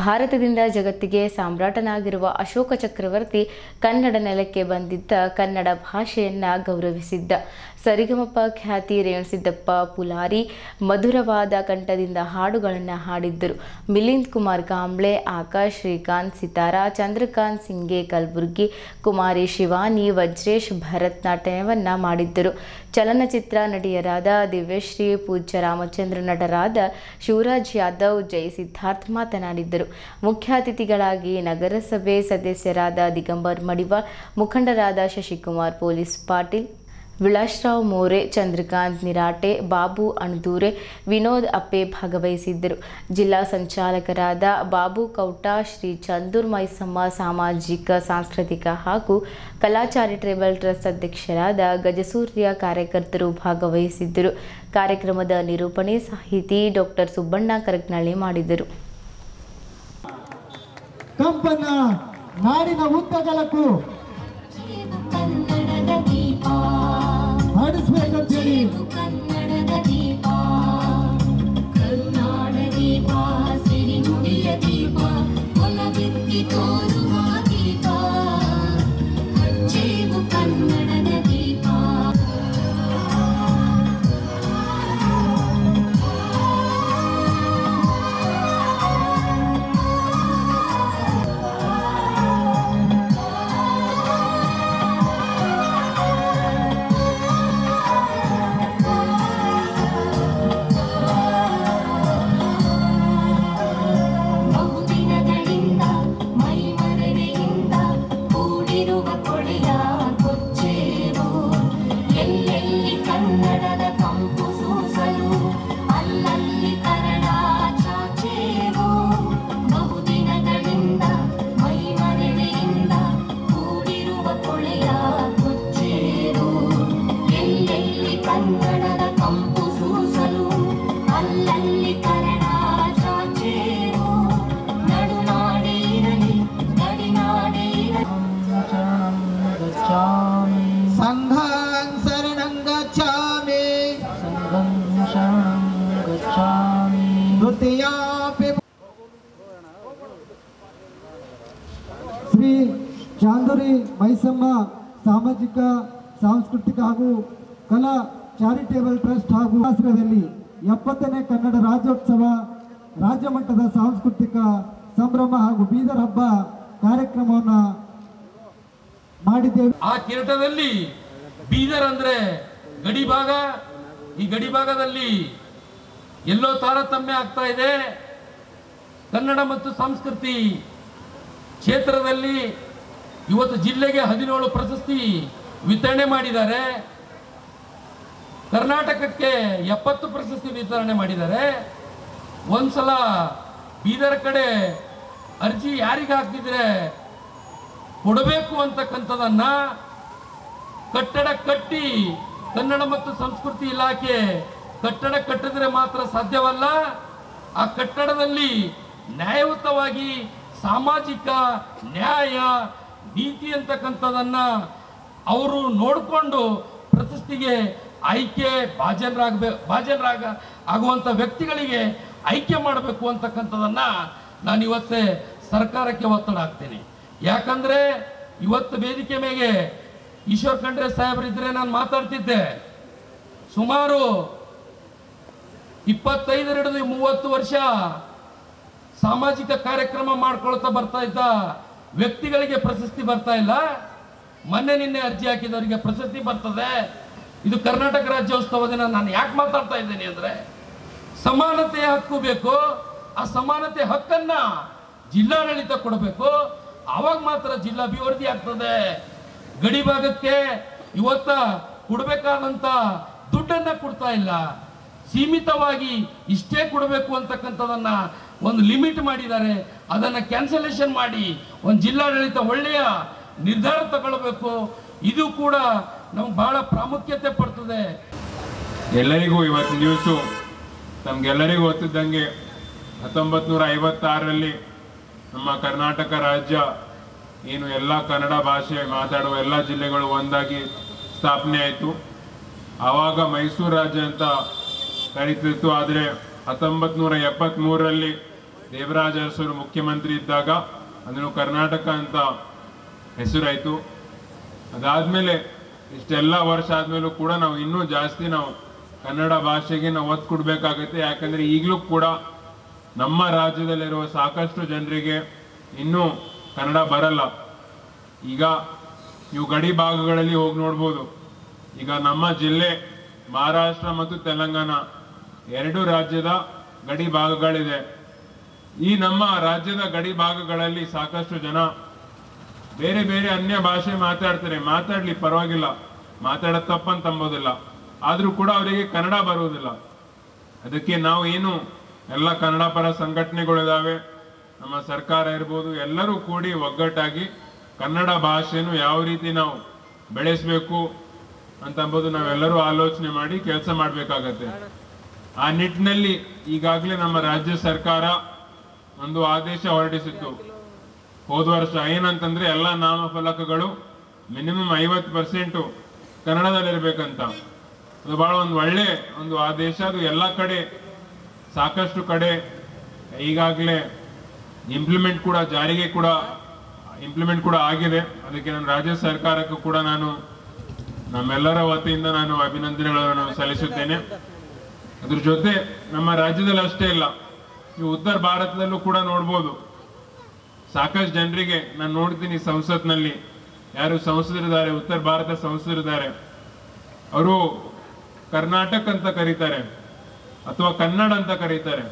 ಭಾರತದಿಂದ ಜಗತ್ತಿಗೆ ಸಾಮ್ರಾಟನಾಗಿರುವ ಅಶೋಕ ಚಕ್ರವರ್ತಿ ಕನ್ನಡ ನೆಲಕ್ಕೆ ಬಂದಿದ್ದ ಕನ್ನಡ ಭಾಷೆಯನ್ನು ಗೌರವಿಸಿದ್ದ. ಸರಿಗಮಪ ಖ್ಯಾತಿ ರೇವಣಸಿದ್ದಪ್ಪ ಪುಲಾರಿ ಮಧುರವಾದ ಕಂಠದಿಂದ ಹಾಡುಗಳನ್ನು ಹಾಡಿದ್ದರು. ಮಿಲಿಂದ್ ಕುಮಾರ್ ಕಾಂಬ್ಳೆ, ಆಕಾಶ್, ಶ್ರೀಕಾಂತ್ ಸಿತಾರ, ಚಂದ್ರಕಾಂತ್ ಸಿಂಗೆ ಕಲಬುರ್ಗಿ, ಕುಮಾರಿ ಶಿವಾನಿ ವಜ್ರೇಶ್ ಭರತನಾಟ್ಯವನ್ನು ಮಾಡಿದ್ದರು. ಚಲನಚಿತ್ರ ನಟಿಯರಾದ ದಿವ್ಯಶ್ರೀ, ಪೂಜ್ಯ ರಾಮಚಂದ್ರ, ನಟರಾದ ಶಿವರಾಜ್ ಯಾದವ್, ಜೈ ಸಿದ್ಧಾರ್ಥ್ ಮಾತನಾಡಿದ್ದರು. ಮುಖ್ಯ ಅತಿಥಿಗಳಾಗಿ ನಗರಸಭೆ ಸದಸ್ಯರಾದ ದಿಗಂಬರ್ ಮಡಿವಾಳ್, ಮುಖಂಡರಾದ ಶಶಿಕುಮಾರ್ ಪೊಲೀಸ್ ಪಾಟೀಲ್, ವಿಲಾಸರಾವ್ ಮೋರೆ, ಚಂದ್ರಕಾಂತ್ ನಿರಾಟೆ, ಬಾಬು ಅಣದೂರೆ, ವಿನೋದ್ ಅಪ್ಪೆ ಭಾಗವಹಿಸಿದ್ದರು. ಜಿಲ್ಲಾ ಸಂಚಾಲಕರಾದ ಬಾಬು ಕೌಟ, ಶ್ರೀ ಚಂದೂರ್ ಮೈಸಮ್ಮ, ಸಾಮಾಜಿಕ ಸಾಂಸ್ಕೃತಿಕ ಹಾಗೂ ಕಲಾ ಚಾರಿಟೇಬಲ್ ಟ್ರಸ್ಟ್ ಅಧ್ಯಕ್ಷರಾದ ಗಜಸೂರ್ಯ ಕಾರ್ಯಕರ್ತರು ಭಾಗವಹಿಸಿದ್ದರು. ಕಾರ್ಯಕ್ರಮದ ನಿರೂಪಣೆ ಸಾಹಿತಿ ಡಾಕ್ಟರ್ ಸುಬ್ಬಣ್ಣ ಕರಗ್ನಳ್ಳಿ ಮಾಡಿದರು. ಕಂಪನ ನಾಡಿನ ಉದ್ದಗಲಕ್ಕೂ ಹಡಿಸ್ಬೇಕಂತೇಳಿ ಕನ್ನಡದ ದೀಪ, ಕರುನಾಡ ದೀಪ, ಸಿರಿನುಡಿಯ ದೀಪ, ಒಲವೆತ್ತಿ ತೋರುವ ದೀಪ, ಹಚ್ಚೇವು ಕನ್ನಡದ ದೀಪ. ಶ್ರೀ ಚಾಂದೂರಿ ಮೈಸಮ್ಮ ಸಾಮಾಜಿಕ ಸಾಂಸ್ಕೃತಿಕ ಹಾಗೂ ಕಲಾ ಚಾರಿಟೇಬಲ್ ಟ್ರಸ್ಟ್ ಹಾಗೂ ಆಶ್ರಯದಲ್ಲಿ 70ನೇ ಕನ್ನಡ ರಾಜ್ಯೋತ್ಸವ ರಾಜ್ಯ ಮಟ್ಟದ ಸಾಂಸ್ಕೃತಿಕ ಸಂಭ್ರಮ ಹಾಗೂ ಬೀದರ್ ಹಬ್ಬ ಕಾರ್ಯಕ್ರಮವನ್ನು ಮಾಡಿದ್ದೇವೆ. ಆ ಕಿರೀಟದಲ್ಲಿ ಬೀದರ್ ಅಂದ್ರೆ ಗಡಿ ಭಾಗ. ಈ ಗಡಿ ಭಾಗದಲ್ಲಿ ಎಲ್ಲೋ ತಾರತಮ್ಯ ಆಗ್ತಾ ಇದೆ. ಕನ್ನಡ ಮತ್ತು ಸಂಸ್ಕೃತಿ ಕ್ಷೇತ್ರದಲ್ಲಿ ಇವತ್ತು ಜಿಲ್ಲೆಗೆ 17 ಪ್ರಶಸ್ತಿ ವಿತರಣೆ ಮಾಡಿದ್ದಾರೆ. ಕರ್ನಾಟಕಕ್ಕೆ 70 ಪ್ರಶಸ್ತಿ ವಿತರಣೆ ಮಾಡಿದ್ದಾರೆ. ಒಂದ್ಸಲ ಬೀದರ್ ಕಡೆ ಅರ್ಜಿ ಯಾರಿಗೆ ಹಾಕಿದ್ರೆ ಕೊಡಬೇಕು ಅಂತಕ್ಕಂಥದನ್ನ ಕಟ್ಟಡ ಕಟ್ಟಿ ಕನ್ನಡ ಮತ್ತು ಸಂಸ್ಕೃತಿ ಇಲಾಖೆ ಕಟ್ಟಡ ಕಟ್ಟಿದ್ರೆ ಮಾತ್ರ ಸಾಧ್ಯವಲ್ಲ, ಆ ಕಟ್ಟಡದಲ್ಲಿ ನ್ಯಾಯಯುತವಾಗಿ ಸಾಮಾಜಿಕ ನ್ಯಾಯ ನೀತಿ ಅಂತಕ್ಕಂಥದನ್ನ ಅವರು ನೋಡಿಕೊಂಡು ಪ್ರಶಸ್ತಿಗೆ ಆಯ್ಕೆ ಆಗುವಂತ ವ್ಯಕ್ತಿಗಳಿಗೆ ಆಯ್ಕೆ ಮಾಡಬೇಕು ಅಂತಕ್ಕಂಥದನ್ನ ನಾನು ಇವತ್ತೇ ಸರ್ಕಾರಕ್ಕೆ ಒತ್ತಡ ಹಾಕ್ತೇನೆ. ಯಾಕಂದ್ರೆ ಇವತ್ತು ವೇದಿಕೆ ಮೇಲೆ ಈಶ್ವರ್ ಖಂಡ್ರೆ ಸಾಹೇಬರಿದ್ರೆ ನಾನು ಮಾತಾಡ್ತಿದ್ದೆ. ಸುಮಾರು 25-30 ವರ್ಷ ಸಾಮಾಜಿಕ ಕಾರ್ಯಕ್ರಮ ಮಾಡ್ಕೊಳ್ತಾ ಬರ್ತಾ ಇದ್ದ ವ್ಯಕ್ತಿಗಳಿಗೆ ಪ್ರಶಸ್ತಿ ಬರ್ತಾ ಇಲ್ಲ. ನಿನ್ನೆ ಅರ್ಜಿ ಹಾಕಿದವರಿಗೆ ಪ್ರಶಸ್ತಿ ಬರ್ತದೆ. ಇದು ಕರ್ನಾಟಕ ರಾಜ್ಯೋತ್ಸವ ದಿನ. ನಾನು ಯಾಕೆ ಮಾತಾಡ್ತಾ ಇದ್ದೇನೆ ಅಂದ್ರೆ ಸಮಾನತೆಯ ಹಕ್ಕು ಬೇಕು. ಆ ಸಮಾನತೆ ಹಕ್ಕನ್ನ ಜಿಲ್ಲಾಡಳಿತ ಕೊಡಬೇಕು. ಆವಾಗ ಮಾತ್ರ ಜಿಲ್ಲಾ ಅಭಿವೃದ್ಧಿ ಆಗ್ತದೆ. ಗಡಿ ಭಾಗಕ್ಕೆ ಇವತ್ತ ಕೊಡಬೇಕಾದಂತ ದುಡ್ಡನ್ನ ಕೊಡ್ತಾ ಇಲ್ಲ. ಸೀಮಿತವಾಗಿ ಇಷ್ಟೇ ಕೊಡಬೇಕು ಅಂತಕ್ಕಂಥದನ್ನ ಒಂದು ಲಿಮಿಟ್ ಮಾಡಿದ್ದಾರೆ. ಅದನ್ನ ಕ್ಯಾನ್ಸಲೇಷನ್ ಮಾಡಿ ಒಂದು ಜಿಲ್ಲಾಡಳಿತ ಒಳ್ಳೆಯ ನಿರ್ಧಾರ ತಗೊಳ್ಬೇಕು. ಇದು ಕೂಡ ನಮ್ಗೆ ಬಹಳ ಪ್ರಾಮುಖ್ಯತೆ ಪಡ್ತದೆ. ಎಲ್ಲರಿಗೂ ಇವತ್ತು ನ್ಯೂಸು ನಮ್ಗೆಲ್ಲರಿಗೂ ಗೊತ್ತಿದ್ದಂಗೆ 1956ರಲ್ಲಿ ನಮ್ಮ ಕರ್ನಾಟಕ ರಾಜ್ಯ ಏನು ಎಲ್ಲ ಕನ್ನಡ ಭಾಷೆ ಮಾತಾಡುವ ಎಲ್ಲ ಜಿಲ್ಲೆಗಳು ಒಂದಾಗಿ ಸ್ಥಾಪನೆ ಆಯಿತು. ಆವಾಗ ಮೈಸೂರು ರಾಜ್ಯ ಅಂತ ಕರೀತಿತ್ತು. ಆದರೆ 1973ರಲ್ಲಿ ದೇವರಾಜ ಅರಸರು ಮುಖ್ಯಮಂತ್ರಿ ಇದ್ದಾಗ ಅದನ್ನು ಕರ್ನಾಟಕ ಅಂತ ಹೆಸರಾಯಿತು. ಅದಾದಮೇಲೆ ಇಷ್ಟೆಲ್ಲ ವರ್ಷ ಆದಮೇಲೂ ಕೂಡ ನಾವು ಇನ್ನೂ ಜಾಸ್ತಿ ನಾವು ಕನ್ನಡ ಭಾಷೆಗೆ ನಾವು ಒತ್ತು ಕೊಡಬೇಕಾಗುತ್ತೆ. ಯಾಕಂದರೆ ಈಗಲೂ ಕೂಡ ನಮ್ಮ ರಾಜ್ಯದಲ್ಲಿರುವ ಸಾಕಷ್ಟು ಜನರಿಗೆ ಇನ್ನೂ ಕನ್ನಡ ಬರಲ್ಲ. ಈಗ ನೀವು ಗಡಿ ಭಾಗಗಳಲ್ಲಿ ಹೋಗಿ ನೋಡ್ಬೋದು. ಈಗ ನಮ್ಮ ಜಿಲ್ಲೆ ಮಹಾರಾಷ್ಟ್ರ ಮತ್ತು ತೆಲಂಗಾಣ 2 ರಾಜ್ಯದ ಗಡಿ ಭಾಗಗಳಿದೆ. ಈ ನಮ್ಮ ರಾಜ್ಯದ ಗಡಿ ಭಾಗಗಳಲ್ಲಿ ಸಾಕಷ್ಟು ಜನ ಬೇರೆ ಬೇರೆ ಅನ್ಯ ಭಾಷೆ ಮಾತಾಡ್ತಾರೆ. ಮಾತಾಡ್ಲಿ, ಪರವಾಗಿಲ್ಲ, ಮಾತಾಡೋದು ತಪ್ಪಂತ ಅಂಬೋದಿಲ್ಲ. ಆದರೂ ಕೂಡ ಅವರಿಗೆ ಕನ್ನಡ ಬರುವುದಿಲ್ಲ. ಅದಕ್ಕೆ ನಾವು ಏನು ಎಲ್ಲ ಕನ್ನಡ ಪರ ಸಂಘಟನೆಗಳಿದಾವೆ, ನಮ್ಮ ಸರ್ಕಾರ ಇರ್ಬೋದು, ಎಲ್ಲರೂ ಕೂಡಿ ಒಗ್ಗಟ್ಟಾಗಿ ಕನ್ನಡ ಭಾಷೆಯನ್ನು ಯಾವ ರೀತಿ ನಾವು ಬೆಳೆಸಬೇಕು ಅಂತಂಬೋದು ನಾವೆಲ್ಲರೂ ಆಲೋಚನೆ ಮಾಡಿ ಕೆಲಸ ಮಾಡಬೇಕಾಗತ್ತೆ. ಆ ನಿಟ್ಟಿನಲ್ಲಿ ಈಗಾಗಲೇ ನಮ್ಮ ರಾಜ್ಯ ಸರ್ಕಾರ ಒಂದು ಆದೇಶ ಹೊರಡಿಸಿತ್ತು ಹೋದ ವರ್ಷ. ಏನಂತಂದ್ರೆ ಎಲ್ಲ ನಾಮಫಲಕಗಳು ಮಿನಿಮಮ್ 50% ಕನ್ನಡದಲ್ಲಿರ್ಬೇಕಂತ. ಅದು ಬಹಳ ಒಂದು ಒಳ್ಳೆ ಒಂದು ಆದೇಶ. ಅದು ಎಲ್ಲ ಕಡೆ ಸಾಕಷ್ಟು ಕಡೆ ಈಗಾಗಲೇ ಇಂಪ್ಲಿಮೆಂಟ್ ಕೂಡ ಆಗಿದೆ. ಅದಕ್ಕೆ ನಾನು ರಾಜ್ಯ ಸರ್ಕಾರಕ್ಕೂ ಕೂಡ ನಾನು ನಮ್ಮೆಲ್ಲರ ವತಿಯಿಂದ ನಾನು ಅಭಿನಂದನೆಗಳನ್ನು ಸಲ್ಲಿಸುತ್ತೇನೆ. ಅದ್ರ ಜೊತೆ ನಮ್ಮ ರಾಜ್ಯದಲ್ಲಿ ಅಷ್ಟೇ ಇಲ್ಲ, ಈ ಉತ್ತರ ಭಾರತದಲ್ಲೂ ಕೂಡ ನೋಡ್ಬೋದು. ಸಾಕಷ್ಟು ಜನರಿಗೆ ನಾನು ನೋಡ್ತೀನಿ ಸಂಸತ್ನಲ್ಲಿ ಯಾರು ಸಂಸದರಿದ್ದಾರೆ, ಉತ್ತರ ಭಾರತ ಸಂಸದರಿದ್ದಾರೆ, ಅವರು ಕರ್ನಾಟಕ ಅಂತ ಕರೀತಾರೆ ಅಥವಾ ಕನ್ನಡ ಅಂತ ಕರೀತಾರೆ.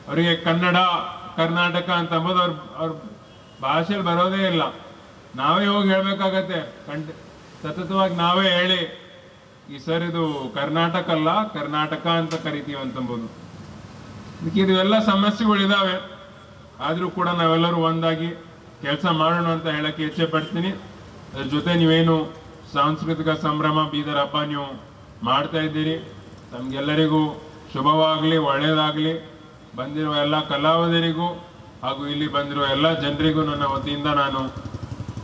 ಅವರಿಗೆ ಕನ್ನಡ ಕರ್ನಾಟಕ ಅಂತ ಅಂಬೋದು ಅವ್ರ ಭಾಷೆಯಲ್ಲಿ ಬರೋದೇ ಇಲ್ಲ. ನಾವೇ ಹೋಗಿ ಹೇಳ್ಬೇಕಾಗತ್ತೆ, ಸತತವಾಗಿ ನಾವೇ ಹೇಳಿ ಈ ಸರ್ ಇದು ಕರ್ನಾಟಕ ಅಲ್ಲ ಕರ್ನಾಟಕ ಅಂತ ಕರಿತೀವಿ ಅಂತಂಬೋದು. ಇದಕ್ಕೆ ಇವೆಲ್ಲ ಸಮಸ್ಯೆಗಳಿದಾವೆ. ಆದರೂ ಕೂಡ ನಾವೆಲ್ಲರೂ ಒಂದಾಗಿ ಕೆಲಸ ಮಾಡೋಣ ಅಂತ ಹೇಳಕ್ಕೆ ಇಚ್ಛೆ ಪಡ್ತೀನಿ. ಅದ್ರ ಜೊತೆ ನೀವೇನು ಸಾಂಸ್ಕೃತಿಕ ಸಂಭ್ರಮ ಬೀದರ್ ಹಬ್ಬ ನೀವು ಮಾಡ್ತಾ ಇದ್ದೀರಿ, ನಮ್ಗೆಲ್ಲರಿಗೂ ಶುಭವಾಗಲಿ, ಒಳ್ಳೆಯದಾಗಲಿ. ಬಂದಿರುವ ಎಲ್ಲ ಕಲಾವಿದರಿಗೂ ಹಾಗೂ ಇಲ್ಲಿ ಬಂದಿರುವ ಎಲ್ಲ ಜನರಿಗೂ ನನ್ನ ವತಿಯಿಂದ ನಾನು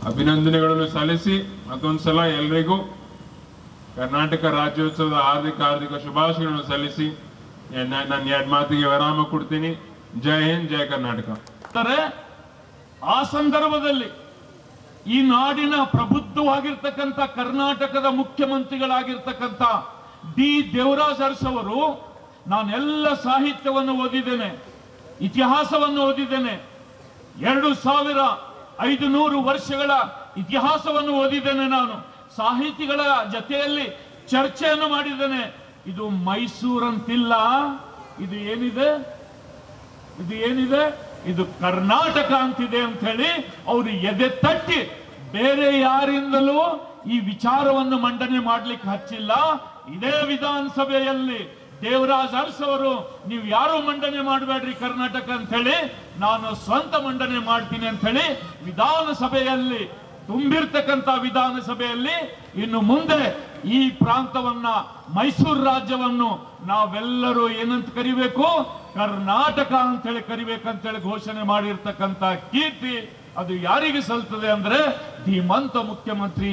ಅಭಿನಂದನೆಗಳನ್ನು ಸಲ್ಲಿಸಿ ಮತ್ತೊಂದ್ಸಲ ಎಲ್ಲರಿಗೂ ಕರ್ನಾಟಕ ರಾಜ್ಯೋತ್ಸವದ ಹಾರ್ದಿಕ ಶುಭಾಶಯಗಳನ್ನು ಸಲ್ಲಿಸಿ ನನ್ನ 2 ಮಾತಿಗೆ ವಿರಾಮ ಕೊಡ್ತೀನಿ. ಜೈ ಹಿಂದ್, ಜೈ ಕರ್ನಾಟಕ. ಆ ಸಂದರ್ಭದಲ್ಲಿ ಈ ನಾಡಿನ ಪ್ರಬುದ್ಧವಾಗಿರ್ತಕ್ಕಂಥ ಕರ್ನಾಟಕದ ಮುಖ್ಯಮಂತ್ರಿಗಳಾಗಿರ್ತಕ್ಕಂಥ ಡಿ ದೇವರಾಜ ಅರಸವರು, ನಾನೆಲ್ಲ ಸಾಹಿತ್ಯವನ್ನು ಓದಿದ್ದೇನೆ, ಇತಿಹಾಸವನ್ನು ಓದಿದ್ದೇನೆ, 2500 ವರ್ಷಗಳ ಇತಿಹಾಸವನ್ನು ಓದಿದ್ದೇನೆ. ನಾನು ಸಾಹಿತಿಗಳ ಜೊತೆಯಲ್ಲಿ ಚರ್ಚೆಯನ್ನು ಮಾಡಿದ್ದೇನೆ. ಇದು ಮೈಸೂರಂತಿಲ್ಲ, ಇದು ಏನಿದೆ, ಇದು ಕರ್ನಾಟಕ ಅಂತಿದೆ ಅಂತ ಹೇಳಿ ಅವರು ಎದೆ ತಟ್ಟಿ ಬೇರೆ ಯಾರಿಂದಲೂ ಈ ವಿಚಾರವನ್ನು ಮಂಡನೆ ಮಾಡ್ಲಿಕ್ಕೆ ಹಚ್ಚಿಲ್ಲ. ಇದೇ ವಿಧಾನಸಭೆಯಲ್ಲಿ ದೇವರಾಜ್ ಅರಸ್ ಅವರು ನೀವು ಯಾರು ಮಂಡನೆ ಮಾಡಬೇಡ್ರಿ ಕರ್ನಾಟಕ ಅಂತ ಹೇಳಿ, ನಾನು ಸ್ವಂತ ಮಂಡನೆ ಮಾಡ್ತೀನಿ ಅಂತ ಹೇಳಿ ವಿಧಾನಸಭೆಯಲ್ಲಿ ತುಂಬಿರ್ತಕ್ಕಂಥ ವಿಧಾನಸಭೆಯಲ್ಲಿ ಇನ್ನು ಮುಂದೆ ಈ ಪ್ರಾಂತವನ್ನ, ಮೈಸೂರು ರಾಜ್ಯವನ್ನು ನಾವೆಲ್ಲರೂ ಏನಂತ ಕರಿಬೇಕು, ಕರ್ನಾಟಕ ಅಂತ ಹೇಳಿ ಕರಿಬೇಕಂತೇಳಿ ಘೋಷಣೆ ಮಾಡಿರ್ತಕ್ಕಂಥ ಕೀರ್ತಿ ಅದು ಯಾರಿಗೆ ಸಲ್ತದೆ ಅಂದ್ರೆ ಧೀಮಂತ ಮುಖ್ಯಮಂತ್ರಿ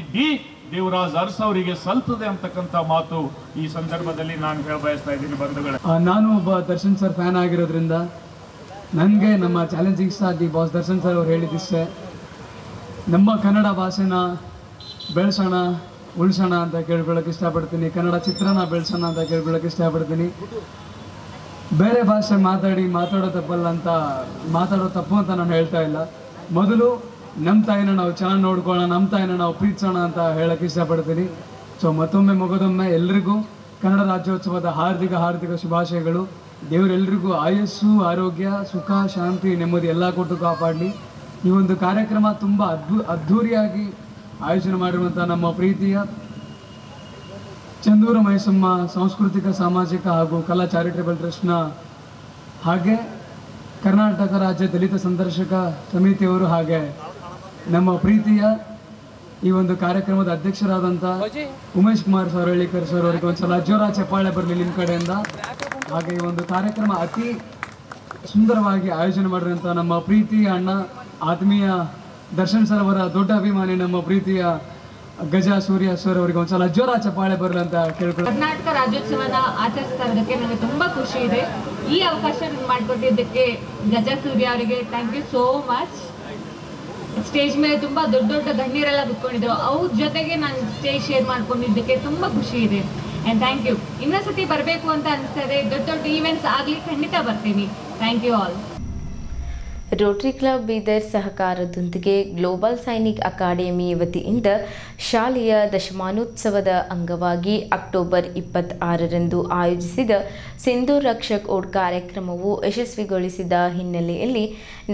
ದೇವರಾಜ್ ಅರಸ್ ಅವರಿಗೆ ಸಲ್ತದೆ ಅಂತಕ್ಕಂಥ ಮಾತು ಈ ಸಂದರ್ಭದಲ್ಲಿ ನಾನು ಹೇಳ ಬಯಸ್ತಾ ಇದ್ದೀನಿ ಬಂಧುಗಳೇ. ನಾನು ಒಬ್ಬ ದರ್ಶನ್ ಸರ್ ಫ್ಯಾನ್ ಆಗಿರೋದ್ರಿಂದ ನನಗೆ ನಮ್ಮ challenging star the boss Darshan sir ಅವರು ಹೇಳಿದಿಷ್ಟೇ, ನಮ್ಮ ಕನ್ನಡ ಭಾಷೆನ ಬೆಳೆಸೋಣ, ಉಳಿಸೋಣ ಅಂತ ಕೇಳ್ಕೊಳ್ಳೋಕೆ ಇಷ್ಟಪಡ್ತೀನಿ. ಕನ್ನಡ ಚಿತ್ರನ ಬೆಳೆಸೋಣ ಅಂತ ಕೇಳ್ಕೊಳ್ಳೋಕೆ ಇಷ್ಟಪಡ್ತೀನಿ. ಬೇರೆ ಭಾಷೆ ಮಾತಾಡೋ ತಪ್ಪು ಅಂತ ನಾನು ಹೇಳ್ತಾ ಇಲ್ಲ. ಮೊದಲು ನಮ್ಮ ತಾಯಿನ ನಾವು ಚೆನ್ನಾಗಿ ನೋಡ್ಕೊಳ್ಳೋಣ, ನಮ್ಮ ತಾಯಿನ ನಾವು ಪ್ರೀತಿಸೋಣ ಅಂತ ಹೇಳೋಕ್ಕೆ ಇಷ್ಟಪಡ್ತೀನಿ. ಸೊ ಮಗದೊಮ್ಮೆ ಎಲ್ರಿಗೂ ಕನ್ನಡ ರಾಜ್ಯೋತ್ಸವದ ಹಾರ್ದಿಕ ಶುಭಾಶಯಗಳು. ದೇವರೆಲ್ಲರಿಗೂ ಆಯಸ್ಸು, ಆರೋಗ್ಯ, ಸುಖ, ಶಾಂತಿ, ನೆಮ್ಮದಿ ಎಲ್ಲ ಕೊಟ್ಟು ಕಾಪಾಡಲಿ. ಈ ಒಂದು ಕಾರ್ಯಕ್ರಮ ತುಂಬ ಅದ್ಧೂರಿಯಾಗಿ ಆಯೋಜನೆ ಮಾಡಿರುವಂಥ ನಮ್ಮ ಪ್ರೀತಿಯ ಚಂದೂರು ಮೈಸಮ್ಮ ಸಾಂಸ್ಕೃತಿಕ ಸಾಮಾಜಿಕ ಹಾಗೂ ಕಲಾ ಚಾರಿಟೇಬಲ್ ಟ್ರಸ್ಟ್ನ ಹಾಗೆ ಕರ್ನಾಟಕ ರಾಜ್ಯ ದಲಿತ ಸಂದರ್ಶಕ ಸಮಿತಿಯವರು ಹಾಗೆ ನಮ್ಮ ಪ್ರೀತಿಯ ಈ ಒಂದು ಕಾರ್ಯಕ್ರಮದ ಅಧ್ಯಕ್ಷರಾದಂಥ ಉಮೇಶ್ ಕುಮಾರ್ ಸವರಳ್ಳಿಕರ್ ಸರ್ ಅವರಿಗೆ ಒಂದ್ಸಲ ಜೋರ ಚಪ್ಪಾಳೆ ಬರಲಿ ನಿಮ್ಮ ಕಡೆಯಿಂದ. ಹಾಗೆ ಈ ಒಂದು ಕಾರ್ಯಕ್ರಮ ಅತಿ ಸುಂದರವಾಗಿ ಆಯೋಜನೆ ಮಾಡಿರುವಂಥ ನಮ್ಮ ಪ್ರೀತಿಯ ಅಣ್ಣ, ಆತ್ಮೀಯ ದರ್ಶನ್ ಸರ್ ಅವರ ದೊಡ್ಡ ಅಭಿಮಾನಿ ನಮ್ಮ ಪ್ರೀತಿಯ ಗಜ ಸೂರ್ಯ ಸರ್ ಅವರಿಗೆ ಒಂದ್ಸಲ ಜೋರ ಚಪ್ಪಾಳೆ ಬರಲಿ ಅಂತ ಕೇಳ್ಕೊಳ್ಳಿ. ಕರ್ನಾಟಕ ರಾಜ್ಯೋತ್ಸವನ ಆಚರಿಸ್ತಾ ಇರೋದಕ್ಕೆ ನನಗೆ ತುಂಬಾ ಖುಷಿ ಇದೆ. ಈ ಅವಕಾಶ ಮಾಡಿಕೊಟ್ಟಿದ್ದಕ್ಕೆ ಗಜ ಸೂರ್ಯ ಅವರಿಗೆ thank you so much. Stage ಮೇಲೆ ತುಂಬಾ ದೊಡ್ಡ ಗಣ್ಯರೆಲ್ಲ ಕುತ್ಕೊಂಡಿದ್ರು, ಅವ್ರ ಜೊತೆಗೆ ನಾನು ಸ್ಟೇಜ್ ಶೇರ್ ಮಾಡ್ಕೊಂಡಿದ್ದಕ್ಕೆ ತುಂಬಾ ಖುಷಿ ಇದೆ. And thank you. ಇನ್ನೊಂದ್ಸತಿ ಬರಬೇಕು ಅಂತ ಅನಿಸ್ತದೆ. ದೊಡ್ಡ ಈವೆಂಟ್ಸ್ ಆಗಲಿ ಖಂಡಿತ ಬರ್ತೀನಿ. Thank you all. Rotary Club Bidar ಸಹಕಾರದೊಂದಿಗೆ ಗ್ಲೋಬಲ್ ಸೈನಿಕ್ ಅಕಾಡೆಮಿ ವತಿಯಿಂದ ಶಾಲೆಯ ದಶಮಾನೋತ್ಸವದ ಅಂಗವಾಗಿ ಅಕ್ಟೋಬರ್ 26ರಂದು ಆಯೋಜಿಸಿದ ಸಿಂಧು ರಕ್ಷಕ್ ಓಡ್ ಕಾರ್ಯಕ್ರಮವು ಯಶಸ್ವಿಗೊಳಿಸಿದ ಹಿನ್ನೆಲೆಯಲ್ಲಿ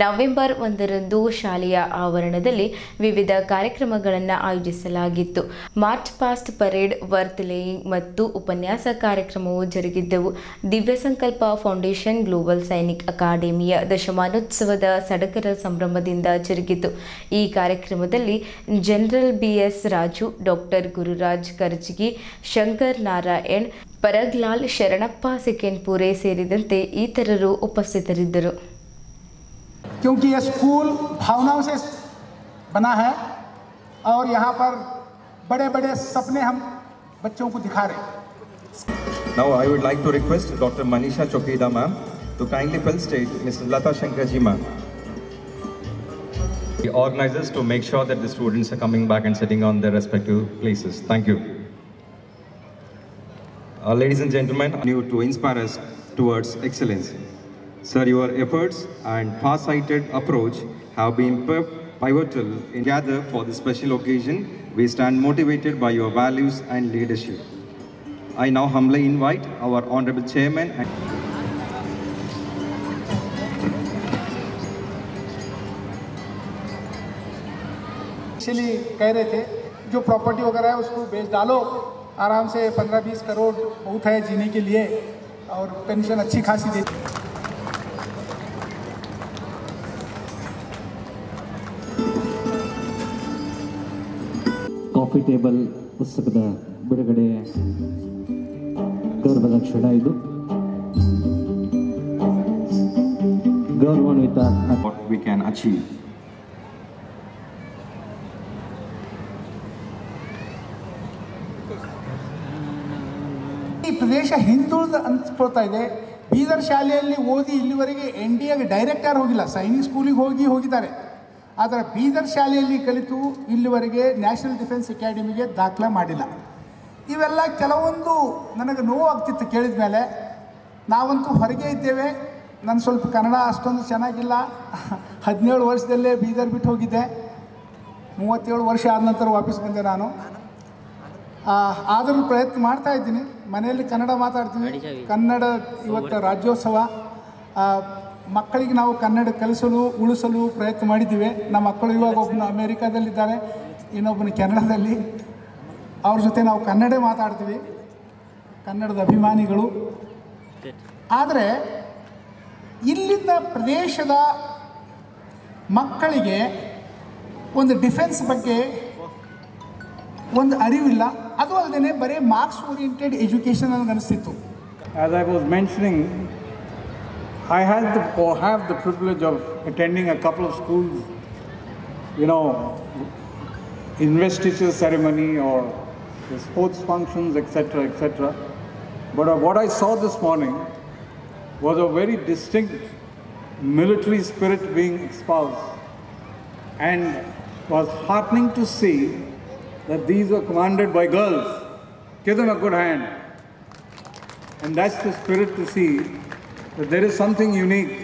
ನವೆಂಬರ್ 1ರಂದು ಶಾಲೆಯ ಆವರಣದಲ್ಲಿ ವಿವಿಧ ಕಾರ್ಯಕ್ರಮಗಳನ್ನು ಆಯೋಜಿಸಲಾಗಿತ್ತು. March past parade, worth laying ಮತ್ತು ಉಪನ್ಯಾಸ ಕಾರ್ಯಕ್ರಮವು ಜರುಗಿದ್ದವು. ದಿವ್ಯ ಸಂಕಲ್ಪ ಫೌಂಡೇಶನ್ ಗ್ಲೋಬಲ್ ಸೈನಿಕ್ ಅಕಾಡೆಮಿಯ ದಶಮಾನೋತ್ಸವದ ಸಡಗರ ಸಂಭ್ರಮದಿಂದ ಜರುಗಿತು. ಈ ಕಾರ್ಯಕ್ರಮದಲ್ಲಿ general BS Raju, doctor Gururaj Karjigi, Shankar Narayan, Paraglal, Sharanappa Sikenpure ಸೇರಿದಂತೆ ಇತರರು ಉಪಸ್ಥಿತರಿದ್ದರು. क्योंकि ये स्कूल भावनाओं से बना है और यहाँ पर बड़े सपने हम बच्चों को दिखा रहे हैं. Now I would like to request Dr. Manisha Chokida ma'am to kindly felicitate Mrs. Lata Shankarji ma'am. The organizers to make sure that the students are coming back and sitting on their respective places. Thank you. Ladies and gentlemen, you to inspire us towards excellence. Sir, your efforts and far-sighted approach have been pivotal in gather for this special occasion. We stand motivated by your values and leadership. I now humbly invite our Honorable Chairman and इसलिए कह रहे थे जो property वगैरह है उसको बेच डालो, आराम से 15-20 करोड़ बहुत है जीने के लिए और पेंशन अच्छी खासी देती. ಕಾಫಿ ಟೇಬಲ್ ಪುಸ್ತಕದ ಬಿಡುಗಡೆ ಗೌರವದ ಕ್ಷಣ ಇದು. ಗೌರವಾನ್ವಿತ what we can achieve. ಈ ಪ್ರದೇಶ ಹಿಂದುಳಿದ ಅನ್ಸ್ಕೊಳ್ತಾ ಇದೆ. ಬೀದರ್ ಶಾಲೆಯಲ್ಲಿ ಓದಿ ಇಲ್ಲಿವರೆಗೆ NDAಗೆ ಡೈರೆಕ್ಟ್ ಯಾರು ಹೋಗಿಲ್ಲ, ಸೈನಿಕ್ ಸ್ಕೂಲಿಗೆ ಹೋಗಿದ್ದಾರೆ. ಆದರೆ ಬೀದರ್ ಶಾಲೆಯಲ್ಲಿ ಕಲಿತು ಇಲ್ಲಿವರೆಗೆ ನ್ಯಾಷನಲ್ ಡಿಫೆನ್ಸ್ ಅಕಾಡೆಮಿಗೆ ದಾಖಲೆ ಮಾಡಿಲ್ಲ. ಇವೆಲ್ಲ ಕೆಲವೊಂದು ನನಗೆ ನೋವು ಆಗ್ತಿತ್ತು ಕೇಳಿದ ಮೇಲೆ. ನಾವಂತೂ ಹೊರಗೆ ಇದ್ದೇವೆ. ನಾನು ಸ್ವಲ್ಪ ಕನ್ನಡ ಅಷ್ಟೊಂದು ಚೆನ್ನಾಗಿಲ್ಲ. 17 ವರ್ಷದಲ್ಲೇ ಬೀದರ್ ಬಿಟ್ಟು ಹೋಗಿದ್ದೆ. 37 ವರ್ಷ ಆದ ನಂತರ ವಾಪಸ್ ಬಂದೆ ನಾನು. ಆದರೂ ಪ್ರಯತ್ನ ಮಾಡ್ತಾ ಇದ್ದೀನಿ. ಮನೆಯಲ್ಲಿ ಕನ್ನಡ ಮಾತಾಡ್ತೀವಿ. ಕನ್ನಡ ಇವತ್ತು ರಾಜ್ಯೋತ್ಸವ, ಮಕ್ಕಳಿಗೆ ನಾವು ಕನ್ನಡ ಕಲಿಸಲು ಉಳಿಸಲು ಪ್ರಯತ್ನ ಮಾಡಿದ್ದೀವಿ. ನಮ್ಮ ಮಕ್ಕಳು ಇವಾಗ ಒಬ್ಬನು ಅಮೇರಿಕಾದಲ್ಲಿದ್ದಾರೆ, ಇನ್ನೊಬ್ಬನು ಕೆನಡಾದಲ್ಲಿ. ಅವ್ರ ಜೊತೆ ನಾವು ಕನ್ನಡ ಮಾತಾಡ್ತೀವಿ, ಕನ್ನಡದ ಅಭಿಮಾನಿಗಳು. ಆದರೆ ಇಲ್ಲಿಂದ ಪ್ರದೇಶದ ಮಕ್ಕಳಿಗೆ ಒಂದು ಡಿಫೆನ್ಸ್ ಬಗ್ಗೆ ಒಂದು ಅರಿವಿಲ್ಲ. ಅದು ಅಲ್ಲದೆ ಬರೀ ಮಾರ್ಕ್ಸ್ ಓರಿಯೆಂಟೆಡ್ ಎಜುಕೇಷನ್ ನನಗೆ ಅನಿಸ್ತಿತ್ತು. As I was mentioning, I have the privilege of attending a couple of schools, investiture ceremony or the sports functions, etc., etc. But what I saw this morning was a very distinct military spirit being espoused, and was heartening to see that these were commanded by girls. Give them a good hand. And that's the spirit to see that there is something unique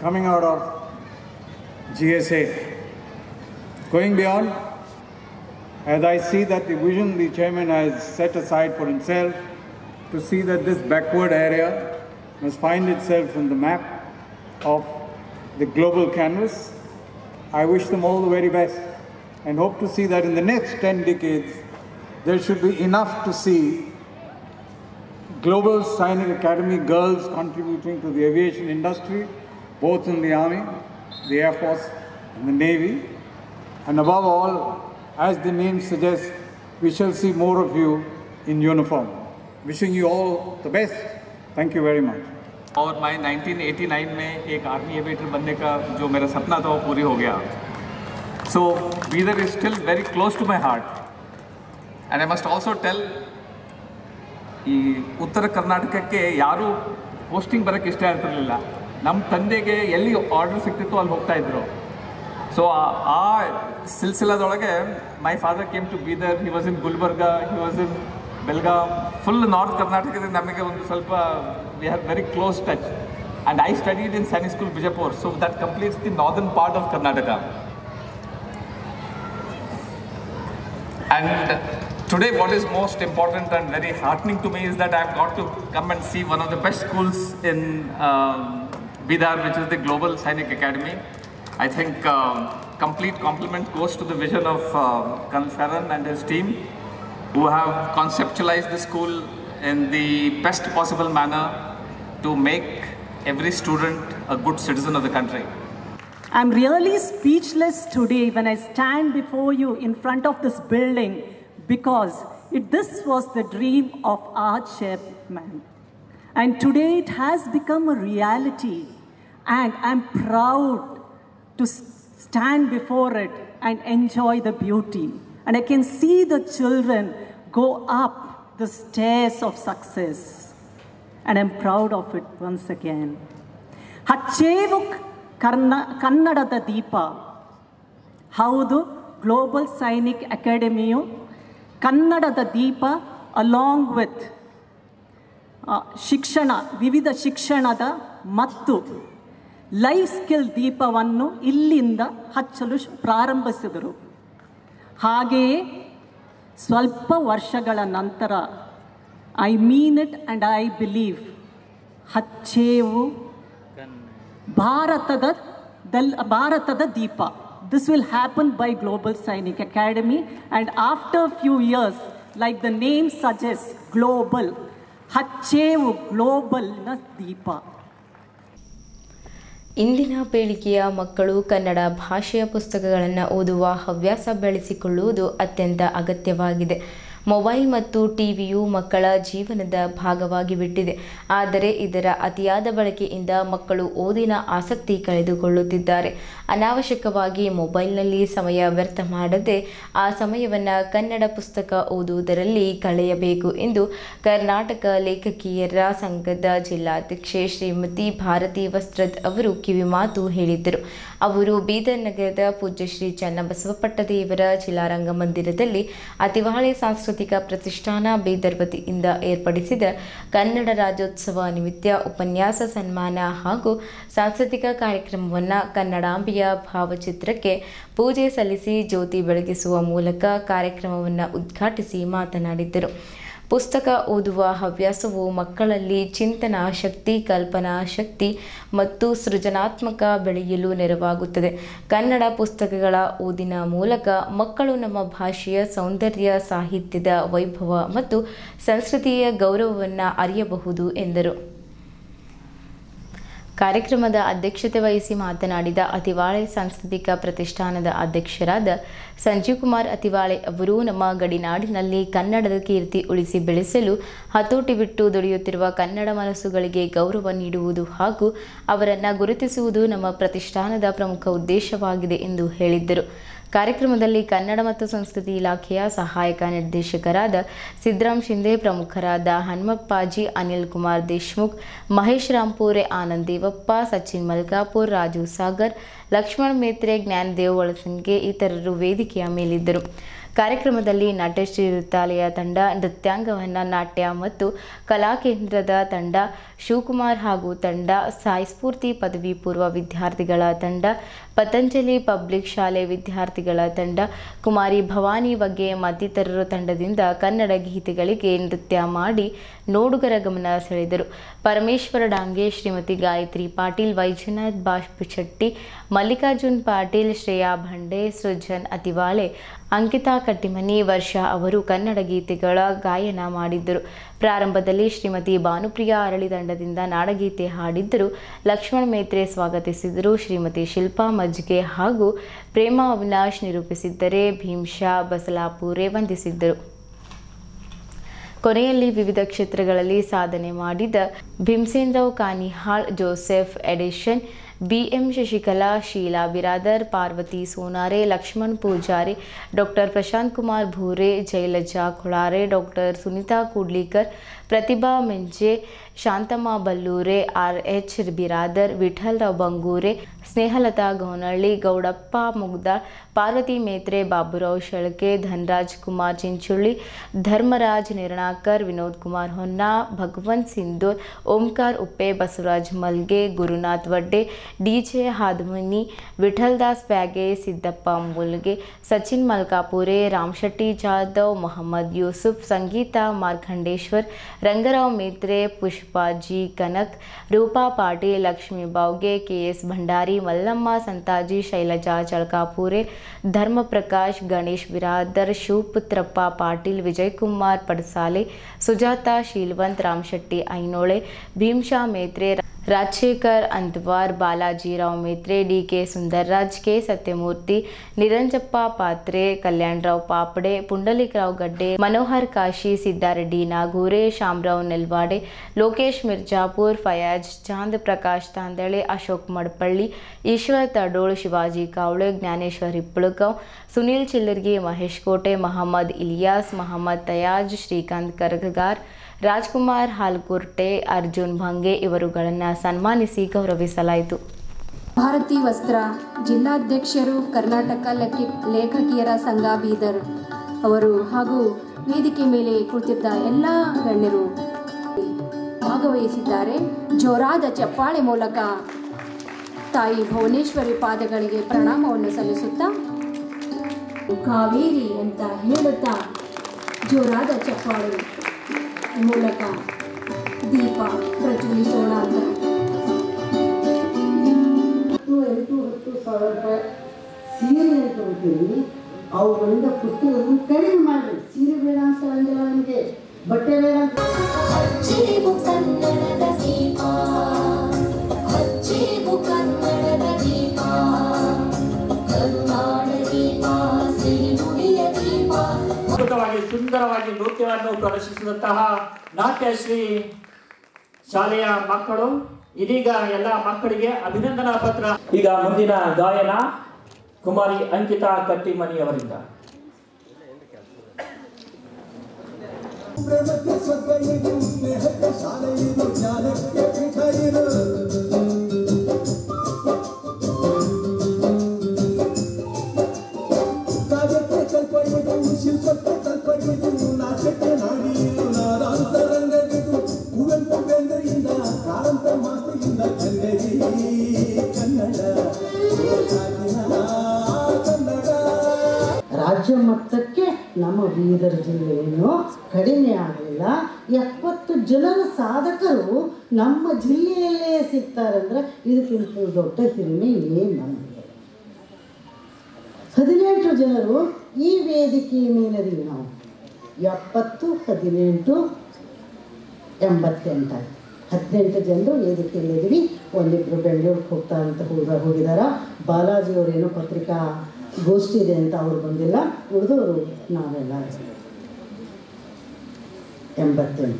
coming out of GSA. Going beyond, as I see that the vision the chairman has set aside for himself to see that this backward area must find itself in the map of the global canvas, I wish them all the very best and hope to see that in the next 10 decades there should be enough to see Global Sainik Academy girls contributing to the aviation industry, both in the Army, the Air Force and the Navy. And above all, as the name suggests, we shall see more of you in uniform. Wishing you all the best. Thank you very much. और मैं 1989 में एक army aviator बनने का जो मेरा सपना था वो पूरी हो गया. So Bidar is still very close to my heart. And I must also tell, ಈ ಉತ್ತರ ಕರ್ನಾಟಕಕ್ಕೆ ಯಾರೂ ಪೋಸ್ಟಿಂಗ್ ಬರೋಕ್ಕೆ ಇಷ್ಟ ಇರ್ತಿರಲಿಲ್ಲ. ನಮ್ಮ ತಂದೆಗೆ ಎಲ್ಲಿ ಆರ್ಡರ್ ಸಿಗ್ತಿತ್ತು ಅಲ್ಲಿ ಹೋಗ್ತಾ ಇದ್ರು. ಸೊ ಆ ಸಿಲ್ಸಿಲಾದೊಳಗೆ my father came to Bidar. He was in Gulbarga, he was in Belgaum, full north ಕರ್ನಾಟಕದಿಂದ ನಮಗೆ ಒಂದು ಸ್ವಲ್ಪ we have very close touch. And I studied in Sainik school Bijapur, so that completes the northern part of Karnataka. And today what is most important and very heartening to me is that I have got to come and see one of the best schools in Bidar, which is the Global Sainik Academy. I think complete compliment goes to the vision of Colonel Sharan and his team, who have conceptualized the school in the best possible manner to make every student a good citizen of the country. I'm really speechless today when I stand before you in front of this building, because this was the dream of our chairman. And today it has become a reality, and I'm proud to stand before it and enjoy the beauty. And I can see the children go up the stairs of success. And I'm proud of it once again. Hachevuk ಕನ್ನಡದ ದೀಪ. ಹೌದು, global Sainik ಅಕಾಡೆಮಿಯು ಕನ್ನಡದ ದೀಪ along with ಶಿಕ್ಷಣ, ವಿವಿಧ ಶಿಕ್ಷಣದ ಮತ್ತು life skill ದೀಪವನ್ನು ಇಲ್ಲಿಂದ ಹಚ್ಚಲು ಪ್ರಾರಂಭಿಸಿದರು. ಹಾಗೆಯೇ ಸ್ವಲ್ಪ ವರ್ಷಗಳ ನಂತರ, I mean it and I believe, ಹಚ್ಚೇವು ಭಾರತದ ದೀಪ. This will happen by Global Sainik Academy, and after a few years, like the name suggests, global, ಹಚ್ಚೇವು ಗ್ಲೋಬಲ್ನ ದೀಪ. ಇಂದಿನ ಪೀಳಿಗೆಯ ಮಕ್ಕಳು ಕನ್ನಡ ಭಾಷೆಯ ಪುಸ್ತಕಗಳನ್ನು ಓದುವ ಹವ್ಯಾಸ ಬೆಳೆಸಿಕೊಳ್ಳುವುದು ಅತ್ಯಂತ ಅಗತ್ಯವಾಗಿದೆ. ಮೊಬೈಲ್ ಮತ್ತು ಟಿವಿಯು ಮಕ್ಕಳ ಜೀವನದ ಭಾಗವಾಗಿ ಬಿಟ್ಟಿದೆ. ಆದರೆ ಇದರ ಅತಿಯಾದ ಬಳಕೆಯಿಂದ ಮಕ್ಕಳು ಓದಿನ ಆಸಕ್ತಿ ಕಳೆದುಕೊಳ್ಳುತ್ತಿದ್ದಾರೆ. ಅನಾವಶ್ಯಕವಾಗಿ ಮೊಬೈಲ್ನಲ್ಲಿ ಸಮಯ ವ್ಯರ್ಥ ಮಾಡದೆ ಆ ಸಮಯವನ್ನು ಕನ್ನಡ ಪುಸ್ತಕ ಓದುವುದರಲ್ಲಿ ಕಳೆಯಬೇಕು ಎಂದು ಕರ್ನಾಟಕ ಲೇಖಕಿಯರ ಸಂಘದ ಜಿಲ್ಲಾಧ್ಯಕ್ಷೆ ಶ್ರೀಮತಿ ಭಾರತಿ ವಸ್ತ್ರದ್ ಅವರು ಕಿವಿಮಾತು ಹೇಳಿದ್ದರು. ಅವರು ಬೀದರ್ ನಗರದ ಪೂಜ್ಯ ಶ್ರೀ ಚನ್ನಬಸವ ಪಟ್ಟದೇವರ ಜಿಲ್ಲಾ ರಂಗಮಂದಿರದಲ್ಲಿ ಅತಿವಾಳೆ ಸಾಂಸ್ಕೃತಿಕ ಸಾಂಸ್ಕೃತಿಕ ಪ್ರತಿಷ್ಠಾನ ಬೀದರ್ ವತಿಯಿಂದ ಏರ್ಪಡಿಸಿದ ಕನ್ನಡ ರಾಜ್ಯೋತ್ಸವ ನಿಮಿತ್ತ ಉಪನ್ಯಾಸ ಸನ್ಮಾನ ಹಾಗೂ ಸಾಂಸ್ಕೃತಿಕ ಕಾರ್ಯಕ್ರಮವನ್ನು ಕನ್ನಡಾಂಬೆಯ ಭಾವಚಿತ್ರಕ್ಕೆ ಪೂಜೆ ಸಲ್ಲಿಸಿ ಜ್ಯೋತಿ ಬೆಳಗಿಸುವ ಮೂಲಕ ಕಾರ್ಯಕ್ರಮವನ್ನು ಉದ್ಘಾಟಿಸಿ ಮಾತನಾಡಿದರು. ಪುಸ್ತಕ ಓದುವ ಹವ್ಯಾಸವು ಮಕ್ಕಳಲ್ಲಿ ಚಿಂತನಾ ಶಕ್ತಿ, ಕಲ್ಪನಾ ಶಕ್ತಿ ಮತ್ತು ಸೃಜನಾತ್ಮಕ ಬೆಳೆಯಲು ನೆರವಾಗುತ್ತದೆ. ಕನ್ನಡ ಪುಸ್ತಕಗಳ ಓದಿನ ಮೂಲಕ ಮಕ್ಕಳು ನಮ್ಮ ಭಾಷೆಯ ಸೌಂದರ್ಯ, ಸಾಹಿತ್ಯದ ವೈಭವ ಮತ್ತು ಸಂಸ್ಕೃತಿಯ ಗೌರವವನ್ನು ಅರಿಯಬಹುದು ಎಂದರು. ಕಾರ್ಯಕ್ರಮದ ಅಧ್ಯಕ್ಷತೆ ವಹಿಸಿ ಮಾತನಾಡಿದ ಅತಿವಾಳೆ ಸಾಂಸ್ಕೃತಿಕ ಪ್ರತಿಷ್ಠಾನದ ಅಧ್ಯಕ್ಷರಾದ ಸಂಜೀವ್ ಕುಮಾರ್ ಅತಿವಾಳೆ ಅವರು ನಮ್ಮ ಗಡಿನಾಡಿನಲ್ಲಿ ಕನ್ನಡದ ಕೀರ್ತಿ ಉಳಿಸಿ ಬೆಳೆಸಲು ಹತೋಟಿ ಬಿಟ್ಟು ದುಡಿಯುತ್ತಿರುವ ಕನ್ನಡ ಮನಸ್ಸುಗಳಿಗೆ ಗೌರವ ನೀಡುವುದು ಹಾಗೂ ಅವರನ್ನು ಗುರುತಿಸುವುದು ನಮ್ಮ ಪ್ರತಿಷ್ಠಾನದ ಪ್ರಮುಖ ಉದ್ದೇಶವಾಗಿದೆ ಎಂದು ಹೇಳಿದ್ದರು. ಕಾರ್ಯಕ್ರಮದಲ್ಲಿ ಕನ್ನಡ ಮತ್ತು ಸಂಸ್ಕೃತಿ ಇಲಾಖೆಯ ಸಹಾಯಕ ನಿರ್ದೇಶಕರಾದ ಸಿದ್ದರಾಮ್ ಶಿಂದೆ, ಪ್ರಮುಖರಾದ ಹನುಮಪ್ಪಾಜಿ, ಅನಿಲ್ ಕುಮಾರ್ ದೇಶ್ಮುಖ್, ಮಹೇಶ್ ರಾಂಪುರೆ, ಆನಂದ್ ದೇವಪ್ಪ, ಸಚಿನ್ ಮಲ್ಕಾಪುರ್, ರಾಜು ಸಾಗರ್, ಲಕ್ಷ್ಮಣ್ ಮೇತ್ರೆ, ಜ್ಞಾನದೇವ್ ಒಳಸಂಗೆ ಇತರರು ವೇದಿಕೆಯ ಮೇಲಿದ್ದರು. ಕಾರ್ಯಕ್ರಮದಲ್ಲಿ ನಾಟ್ಯಶ್ರೀ ನೃತ್ಯಾಲಯ ತಂಡ, ನೃತ್ಯಾಂಗವನ್ನ ನಾಟ್ಯ ಮತ್ತು ಕಲಾಕೇಂದ್ರದ ತಂಡ, ಶಿವಕುಮಾರ್ ಹಾಗೂ ತಂಡ, ಸಾಯಿ ಸ್ಫೂರ್ತಿ ಪದವಿ ಪೂರ್ವ ವಿದ್ಯಾರ್ಥಿಗಳ ತಂಡ, ಪತಂಜಲಿ ಪಬ್ಲಿಕ್ ಶಾಲೆ ವಿದ್ಯಾರ್ಥಿಗಳ ತಂಡ, ಕುಮಾರಿ ಭವಾನಿ ಬಗ್ಗೆ ಮತ್ತಿತರರ ತಂಡದಿಂದ ಕನ್ನಡ ಗೀತೆಗಳಿಗೆ ನೃತ್ಯ ಮಾಡಿ ನೋಡುಗರ ಗಮನ ಸೆಳೆದರು. ಪರಮೇಶ್ವರ ಡಾಂಗೆ, ಶ್ರೀಮತಿ ಗಾಯತ್ರಿ ಪಾಟೀಲ್, ವೈಜನಾಥ್ ಬಾಷ್ಪುಚಟ್ಟಿ, ಮಲ್ಲಿಕಾರ್ಜುನ್ ಪಾಟೀಲ್, ಶ್ರೇಯಾ ಭಂಡೆ, ಸೃಜನ್ ಅತಿವಾಳೆ, ಅಂಕಿತಾ ಕಟ್ಟಿಮನಿ, ವರ್ಷಾ ಅವರು ಕನ್ನಡ ಗೀತೆಗಳ ಗಾಯನ ಮಾಡಿದ್ದರು. ಪ್ರಾರಂಭದಲ್ಲಿ ಶ್ರೀಮತಿ ಭಾನುಪ್ರಿಯಾ ಅರಳಿ ತಂಡದಿಂದ ನಾಡಗೀತೆ ಹಾಡಿದ್ದರು. ಲಕ್ಷ್ಮಣ್ ಮೇತ್ರೆ ಸ್ವಾಗತಿಸಿದರು. ಶ್ರೀಮತಿ ಶಿಲ್ಪಾ ಮಜ್ಗೆ ಹಾಗೂ ಪ್ರೇಮಾ ಅವಿನಾಶ್ ನಿರೂಪಿಸಿದ್ದರೆ ಭೀಮ್ಶಾ ಬಸಲಾಪುರೆ ವಂದಿಸಿದ್ದರು. ಕೊನೆಯಲ್ಲಿ ವಿವಿಧ ಕ್ಷೇತ್ರಗಳಲ್ಲಿ ಸಾಧನೆ ಮಾಡಿದ Bhimsenrao Kanihal, Joseph Edison, BM Shashikala, Sheela Biradar, Parvati Sonare, Laxman Pujari, doctor Prashant Kumar Bhure, Jayalaja Kolare, doctor Sunita Kudlikar, Pratibha Menje, Shantamma Ballure, RH Biradar, Vithalrao Bangure, Snehalata Gonahalli, Gowdappa Mugdal, Parvati Metre, Baburao Shelake, Dhanraj Kumar Chinchulli, Dharmaraj Nirnakar, Vinod Kumar Honna, Bhagwant Sindhur, Omkar Uppe, Basavaraj Malge, Gurunath Vadde, DJ Hadamani, Vithaldas Pyage, Siddappa Mulge, Sachin Malkapure, Ramshetty Jadhav, Mohammed Yusuf, Sangeetha ಮಾರ್ಕಂಡೇಶ್ವರ್, Rangrao Metre, Pushpaji Kanak, Rupa Patil, Lakshmi Bavge, KS Bhandari, Mallamma Santaji, Shailaja Chalakapure, Dharmaprakash, Ganesh Biradar, Shivaputrappa Patil, Vijaykumar Padasale, Sujata Sheelvant, Ramshetty Ainole, Bhimsha Metre, Rajashekhar Antwar, Balajirao Metre, DK Sundarraj, K Satyamurthy, Niranjappa Patre, Kalyanrao ಪಾಪಡೆ, ಪುಂಡಲಿಕರಾವ್ ಗಡ್ಡೆ, ಮನೋಹರ್ ಕಾಶಿ, ಸಿದ್ದಾರೆಡ್ಡಿ ನಾಗೂರೆ, ಶಾಮರಾವ್ ನೆಲ್ವಾಡೆ, ಲೋಕೇಶ್ ಮಿರ್ಜಾಪುರ್, ಫಯಾಜ್ ಚಾಂದ್, ಪ್ರಕಾಶ್ ತಾಂದಳೆ, ಅಶೋಕ್ ಮಡ್ಪಳ್ಳಿ, ಈಶ್ವರ್ ತಡೋಳ್, ಶಿವಾಜಿ ಕಾವಳೆ, ಜ್ಞಾನೇಶ್ವರ್ ಹಿಪ್ಪಳಗಾಂವ್, ಸುನೀಲ್ ಚಿಲ್ಲರ್ಗಿ, ಮಹೇಶ್ ಕೋಟೆ, ಮಹಮ್ಮದ್ ಇಲಿಯಾಸ್, ಮಹಮ್ಮದ್ ತಯಾಜ್, ಶ್ರೀಕಾಂತ್ ಕರ್ಗಗಾರ್, ರಾಜ್ಕುಮಾರ್ ಹಾಲ್ಕುರ್ಟೆ, ಅರ್ಜುನ್ ಭಂಗೆ ಇವರುಗಳನ್ನು ಸನ್ಮಾನಿಸಿ ಗೌರವಿಸಲಾಯಿತು. ಭಾರತಿ ವಸ್ತ್ರ ಜಿಲ್ಲಾಧ್ಯಕ್ಷರು, ಕರ್ನಾಟಕ ಲೇಖಕಿಯರ ಸಂಘ ಬೀದರ್ ಅವರು ಹಾಗೂ ವೇದಿಕೆ ಮೇಲೆ ಕುಳಿತಿದ್ದ ಎಲ್ಲ ಗಣ್ಯರು ಭಾಗವಹಿಸಿದ್ದಾರೆ. ಜೋರಾದ ಚಪ್ಪಾಳೆ ಮೂಲಕ ತಾಯಿ ಭುವನೇಶ್ವರಿ ಪಾದಗಳಿಗೆ ಪ್ರಣಾಮವನ್ನು ಸಲ್ಲಿಸುತ್ತಾ ಕಾವೇರಿ ಅಂತ ಹೇಳುತ್ತಾ ಜೋರಾದ ಚಪ್ಪಾಳೆ ಮೂಲಕ ದೀಪ ಪ್ರಜ್ವಲಿಸೋಣ ಅಂತ. 10,000 ರೂಪಾಯಿ ಸೀರೆ ಅಂತ ಹೋಗ್ತೀವಿ, ಅವುಗಳಿಂದ ಪುಸ್ತಕವನ್ನು ಕಡಿಮೆ ಮಾಡಿ. ಸೀರೆ ಬೇಡ ಅಂತ ಅಂದಿಲ್ಲ, ನಮಗೆ ಬಟ್ಟೆ ಬೇಡ ಅಂತ. ಅದ್ಭುತವಾಗಿ ಸುಂದರವಾಗಿ ನೃತ್ಯವನ್ನು ಪ್ರದರ್ಶಿಸಿದಂತಹ ನಾಟ್ಯಶ್ರೀ ಶಾಲೆಯ ಮಕ್ಕಳು, ಇದೀಗ ಎಲ್ಲ ಮಕ್ಕಳಿಗೆ ಅಭಿನಂದನಾ ಪತ್ರ. ಈಗ ಮುಂದಿನ ಗಾಯನ ಕುಮಾರಿ ಅಂಕಿತಾ ಕಟ್ಟಿಮನಿ ಅವರಿಂದ. ಶಿಲ್ಪಕ್ಕೆ ಕಲ್ಪಡಿದು ರಾಜ್ಯ ಮಟ್ಟಕ್ಕೆ ನಮ್ಮ ಬೀದರ್ ಜಿಲ್ಲೆಯನ್ನು ಕಡಿಮೆ ಆಗಲಿಲ್ಲ. 70 ಜನರ ಸಾಧಕರು ನಮ್ಮ ಜಿಲ್ಲೆಯಲ್ಲೇ ಸಿಗ್ತಾರಂದ್ರೆ ಇದಕ್ಕಿಂತ ದೊಡ್ಡ ಹಿರಿಮೆ ಏನು ನಮಗೆ. 18 ಜನರು ಈ ವೇದಿಕೆಯ ಮೇಲದೀವಿ ನಾವು. 70, 18, 88 ಆಯ್ತು. 18 ಜನರು ವೇದಿಕೆಯಲ್ಲಿದ್ದೀವಿ. ಒಂದಿಬ್ಬರು ಬೆಂಗಳೂರಿಗೆ ಹೋಗಿದಾರ. ಬಾಲಾಜಿಯವರೇನೋ ಪತ್ರಿಕಾ ಗೋಷ್ಠಿ ಇದೆ ಅಂತ ಅವ್ರು ಬಂದಿಲ್ಲ. ಉಳಿದವರು ನಾವೆಲ್ಲ 88.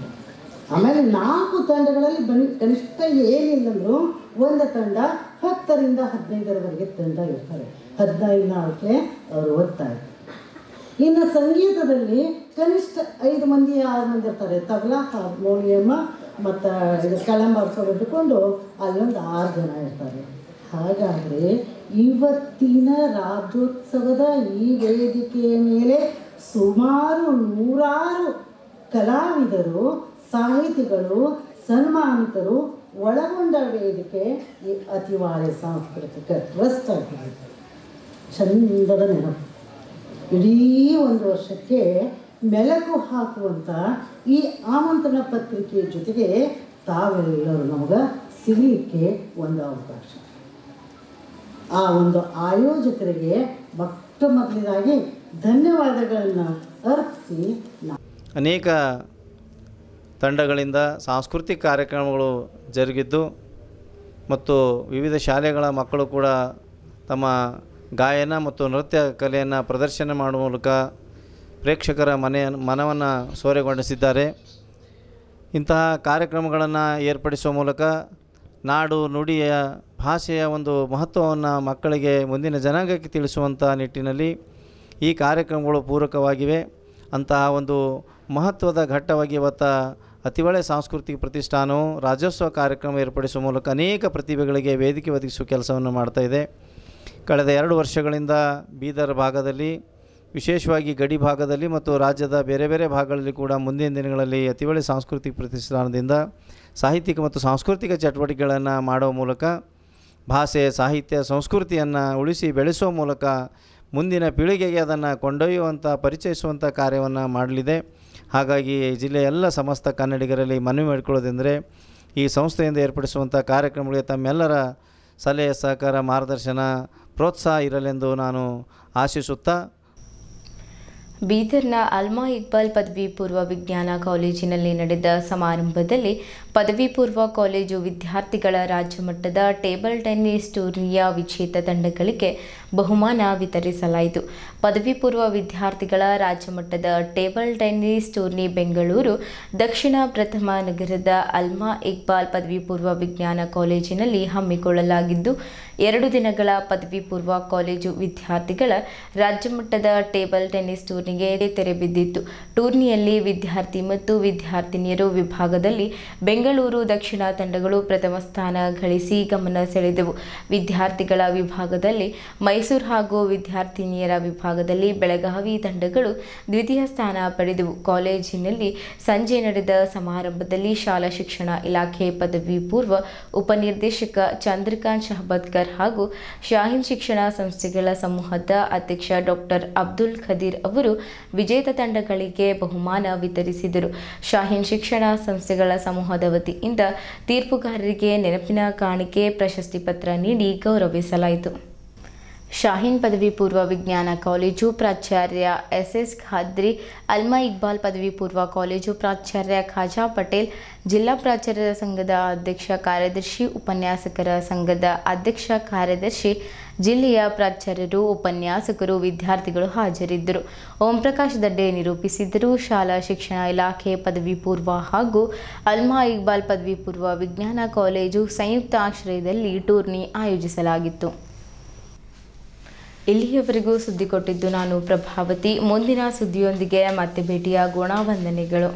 ಆಮೇಲೆ 4 ತಂಡಗಳಲ್ಲಿ ಕನಿಷ್ಠ ಏನಿಲ್ಲಂದ್ರು ಒಂದು ತಂಡ 10ರಿಂದ 15ರವರೆಗೆ ತಂಡ ಇರ್ತಾರೆ. 15 ಅವರು ಓದ್ತಾರೆ. ಇನ್ನು ಸಂಗೀತದಲ್ಲಿ ಕನಿಷ್ಠ 5 ಮಂದಿ 6 ಮಂದಿ ಇರ್ತಾರೆ. ತಬಲಾ, ಹಾರ್ಮೋನಿಯಮ ಮತ್ತು ಇದು ಕಳಂಬಾಡ್ಸೋದು ಇಟ್ಕೊಂಡು ಅಲ್ಲೊಂದು 6 ಜನ ಇರ್ತಾರೆ. ಹಾಗಾದರೆ ಇವತ್ತಿನ ರಾಜ್ಯೋತ್ಸವದ ಈ ವೇದಿಕೆಯ ಮೇಲೆ ಸುಮಾರು 100 ಕಲಾವಿದರು, ಸಾಹಿತಿಗಳು, ಸನ್ಮಾನಿತರು ಒಳಗೊಂಡ ವೇದಿಕೆ ಈ ಅತಿವಾಳೆ ಸಾಂಸ್ಕೃತಿಕ ಟ್ರಸ್ಟ್ ಆಗಿದೆ. ಚಂದದ ನೆನಪು. ಇಡೀ ಒಂದು ವರ್ಷಕ್ಕೆ ಮೆಲುಕು ಹಾಕುವಂಥ ಈ ಆಮಂತ್ರಣ ಪತ್ರಿಕೆಯ ಜೊತೆಗೆ ತಾವೆಲ್ಲರೂ ನಮಗೆ ಸಿಗಲಿಕ್ಕೆ ಒಂದು ಅವಕಾಶ. ಆ ಒಂದು ಆಯೋಜಕರಿಗೆ ಮೊದಲಾಗಿ ಧನ್ಯವಾದಗಳನ್ನು ಅರ್ಪಿಸಿ ಅನೇಕ ತಂಡಗಳಿಂದ ಸಾಂಸ್ಕೃತಿಕ ಕಾರ್ಯಕ್ರಮಗಳು ಜರುಗಿದ್ದು ಮತ್ತು ವಿವಿಧ ಶಾಲೆಗಳ ಮಕ್ಕಳು ಕೂಡ ತಮ್ಮ ಗಾಯನ ಮತ್ತು ನೃತ್ಯ ಕಲೆಯನ್ನು ಪ್ರದರ್ಶನ ಮಾಡುವ ಮೂಲಕ ಪ್ರೇಕ್ಷಕರ ಮನವನ್ನು ಸೂರೆಗೊಂಡಿಸಿದ್ದಾರೆ. ಇಂತಹ ಕಾರ್ಯಕ್ರಮಗಳನ್ನು ಏರ್ಪಡಿಸುವ ಮೂಲಕ ನಾಡು ನುಡಿಯ ಭಾಷೆಯ ಒಂದು ಮಹತ್ವವನ್ನು ಮಕ್ಕಳಿಗೆ ಮುಂದಿನ ಜನಾಂಗಕ್ಕೆ ತಿಳಿಸುವಂಥ ನಿಟ್ಟಿನಲ್ಲಿ ಈ ಕಾರ್ಯಕ್ರಮಗಳು ಪೂರಕವಾಗಿವೆ. ಅಂತಹ ಒಂದು ಮಹತ್ವದ ಘಟ್ಟವಾಗಿ ಇವತ್ತು ಅತಿವಳೆ ಸಾಂಸ್ಕೃತಿಕ ಪ್ರತಿಷ್ಠಾನವು ರಾಜ್ಯೋತ್ಸವ ಕಾರ್ಯಕ್ರಮ ಏರ್ಪಡಿಸುವ ಮೂಲಕ ಅನೇಕ ಪ್ರತಿಭೆಗಳಿಗೆ ವೇದಿಕೆ ಒದಗಿಸುವ ಕೆಲಸವನ್ನು ಮಾಡ್ತಾಯಿದೆ. ಕಳೆದ 2 ವರ್ಷಗಳಿಂದ ಬೀದರ್ ಭಾಗದಲ್ಲಿ, ವಿಶೇಷವಾಗಿ ಗಡಿ ಭಾಗದಲ್ಲಿ ಮತ್ತು ರಾಜ್ಯದ ಬೇರೆ ಬೇರೆ ಭಾಗಗಳಲ್ಲಿ ಕೂಡ ಮುಂದಿನ ದಿನಗಳಲ್ಲಿ ಅತಿವಳೆ ಸಾಂಸ್ಕೃತಿಕ ಪ್ರತಿಷ್ಠಾನದಿಂದ ಸಾಹಿತ್ಯಿಕ ಮತ್ತು ಸಾಂಸ್ಕೃತಿಕ ಚಟುವಟಿಕೆಗಳನ್ನು ಮಾಡುವ ಮೂಲಕ ಭಾಷೆ, ಸಾಹಿತ್ಯ, ಸಂಸ್ಕೃತಿಯನ್ನು ಉಳಿಸಿ ಬೆಳೆಸುವ ಮೂಲಕ ಮುಂದಿನ ಪೀಳಿಗೆಗೆ ಅದನ್ನು ಕೊಂಡೊಯ್ಯುವಂಥ, ಪರಿಚಯಿಸುವಂಥ ಕಾರ್ಯವನ್ನು ಮಾಡಲಿದೆ. ಹಾಗಾಗಿ ಜಿಲ್ಲೆಯ ಎಲ್ಲ ಸಮಸ್ತ ಕನ್ನಡಿಗರಲ್ಲಿ ಮನವಿ ಮಾಡಿಕೊಳ್ಳೋದೆಂದರೆ ಈ ಸಂಸ್ಥೆಯಿಂದ ಏರ್ಪಡಿಸುವಂಥ ಕಾರ್ಯಕ್ರಮಗಳಿಗೆ ತಮ್ಮೆಲ್ಲರ ಸಲಹೆ, ಸಹಕಾರ, ಮಾರ್ಗದರ್ಶನ, ಪ್ರೋತ್ಸಾಹ ಇರಲೆಂದು ನಾನು ಆಶಿಸುತ್ತಾ ಬೀದರ್ನ ಅಲ್ಮಾ ಇಕ್ಬಾಲ್ ಪದವಿ ಪೂರ್ವ ವಿಜ್ಞಾನ ಕಾಲೇಜಿನಲ್ಲಿ ನಡೆದ ಸಮಾರಂಭದಲ್ಲಿ ಪದವಿ ಪೂರ್ವ ಕಾಲೇಜು ವಿದ್ಯಾರ್ಥಿಗಳ ರಾಜ್ಯಮಟ್ಟದ ಟೇಬಲ್ ಟೆನ್ನಿಸ್ ಟೂರ್ನಿಯ ವಿಜೇತ ತಂಡಗಳಿಗೆ ಬಹುಮಾನ ವಿತರಿಸಲಾಯಿತು. ಪದವಿ ಪೂರ್ವ ವಿದ್ಯಾರ್ಥಿಗಳ ರಾಜ್ಯಮಟ್ಟದ ಟೇಬಲ್ ಟೆನ್ನಿಸ್ ಟೂರ್ನಿ ಬೆಂಗಳೂರು ದಕ್ಷಿಣ ಪ್ರಥಮ ನಗರದ ಅಲ್ಮಾ ಇಕ್ಬಾಲ್ ಪದವಿ ಪೂರ್ವ ವಿಜ್ಞಾನ ಕಾಲೇಜಿನಲ್ಲಿ ಹಮ್ಮಿಕೊಳ್ಳಲಾಗಿದ್ದು 2 ದಿನಗಳ ಪದವಿ ಪೂರ್ವ ಕಾಲೇಜು ವಿದ್ಯಾರ್ಥಿಗಳ ರಾಜ್ಯಮಟ್ಟದ ಟೇಬಲ್ ಟೆನ್ನಿಸ್ ಟೂರ್ನಿಗೆ ತೆರೆ ಬಿದ್ದಿತ್ತು. ಟೂರ್ನಿಯಲ್ಲಿ ವಿದ್ಯಾರ್ಥಿ ಮತ್ತು ವಿದ್ಯಾರ್ಥಿನಿಯರು ವಿಭಾಗದಲ್ಲಿ ಬೆಂಗಳೂರು ದಕ್ಷಿಣ ತಂಡಗಳು ಪ್ರಥಮ ಸ್ಥಾನ ಗಳಿಸಿ ಗಮನ ಸೆಳೆದವು. ವಿದ್ಯಾರ್ಥಿಗಳ ವಿಭಾಗದಲ್ಲಿ ಮೈಸೂರು ಹಾಗೂ ವಿದ್ಯಾರ್ಥಿನಿಯರ ವಿಭಾಗದಲ್ಲಿ ಬೆಳಗಾವಿ ತಂಡಗಳು ದ್ವಿತೀಯ ಸ್ಥಾನ ಪಡೆದವು. ಕಾಲೇಜಿನಲ್ಲಿ ಸಂಜೆ ನಡೆದ ಸಮಾರಂಭದಲ್ಲಿ ಶಾಲಾ ಶಿಕ್ಷಣ ಇಲಾಖೆ ಪದವಿ ಪೂರ್ವ ಉಪನಿರ್ದೇಶಕ ಚಂದ್ರಕಾಂತ್ ಶಹಬತ್ಕರ್ ಹಾಗೂ ಶಾಹೀನ್ ಶಿಕ್ಷಣ ಸಂಸ್ಥೆಗಳ ಸಮೂಹದ ಅಧ್ಯಕ್ಷ ಡಾಕ್ಟರ್ ಅಬ್ದುಲ್ ಖದೀರ್ ಅವರು ವಿಜೇತ ತಂಡಗಳಿಗೆ ಬಹುಮಾನ ವಿತರಿಸಿದರು. ಶಾಹೀನ್ ಶಿಕ್ಷಣ ಸಂಸ್ಥೆಗಳ ಸಮೂಹದ ವತಿಯಿಂದ ತೀರ್ಪುಗಾರರಿಗೆ ನೆನಪಿನ ಕಾಣಿಕೆ ಪ್ರಶಸ್ತಿ ಪತ್ರ ನೀಡಿ ಗೌರವಿಸಲಾಯಿತು. ಶಾಹೀನ್ ಪದವಿ ಪೂರ್ವ ವಿಜ್ಞಾನ ಕಾಲೇಜು ಪ್ರಾಚಾರ್ಯ SS ಖಾದ್ರಿ, ಅಲ್ಮಾ ಇಕ್ಬಾಲ್ ಪದವಿ ಪೂರ್ವ ಕಾಲೇಜು ಪ್ರಾಚಾರ್ಯ ಖಾಜಾ ಪಟೇಲ್, ಜಿಲ್ಲಾ ಪ್ರಾಚಾರ್ಯರ ಸಂಘದ ಅಧ್ಯಕ್ಷ ಕಾರ್ಯದರ್ಶಿ, ಉಪನ್ಯಾಸಕರ ಸಂಘದ ಅಧ್ಯಕ್ಷ ಕಾರ್ಯದರ್ಶಿ, ಜಿಲ್ಲೆಯ ಪ್ರಾಚಾರ್ಯರು, ಉಪನ್ಯಾಸಕರು, ವಿದ್ಯಾರ್ಥಿಗಳು ಹಾಜರಿದ್ದರು. ಓಂ ಪ್ರಕಾಶ್ ದಡ್ಡೆ ನಿರೂಪಿಸಿದ್ದರು. ಶಾಲಾ ಶಿಕ್ಷಣ ಇಲಾಖೆ ಪದವಿ ಪೂರ್ವ ಹಾಗೂ ಅಲ್ಮಾ ಇಕ್ಬಾಲ್ ಪದವಿ ಪೂರ್ವ ವಿಜ್ಞಾನ ಕಾಲೇಜು ಸಂಯುಕ್ತ ಆಶ್ರಯದಲ್ಲಿ ಟೂರ್ನಿ ಆಯೋಜಿಸಲಾಗಿತ್ತು. ಇಲ್ಲಿಯವರೆಗೂ ಸುದ್ದಿ ಕೊಟ್ಟಿದ್ದು ನಾನು ಪ್ರಭಾವತಿ. ಮುಂದಿನ ಸುದ್ದಿಯೊಂದಿಗೆ ಮತ್ತೆ ಭೇಟಿಯಾಗೋಣ. ವಂದನೆಗಳು.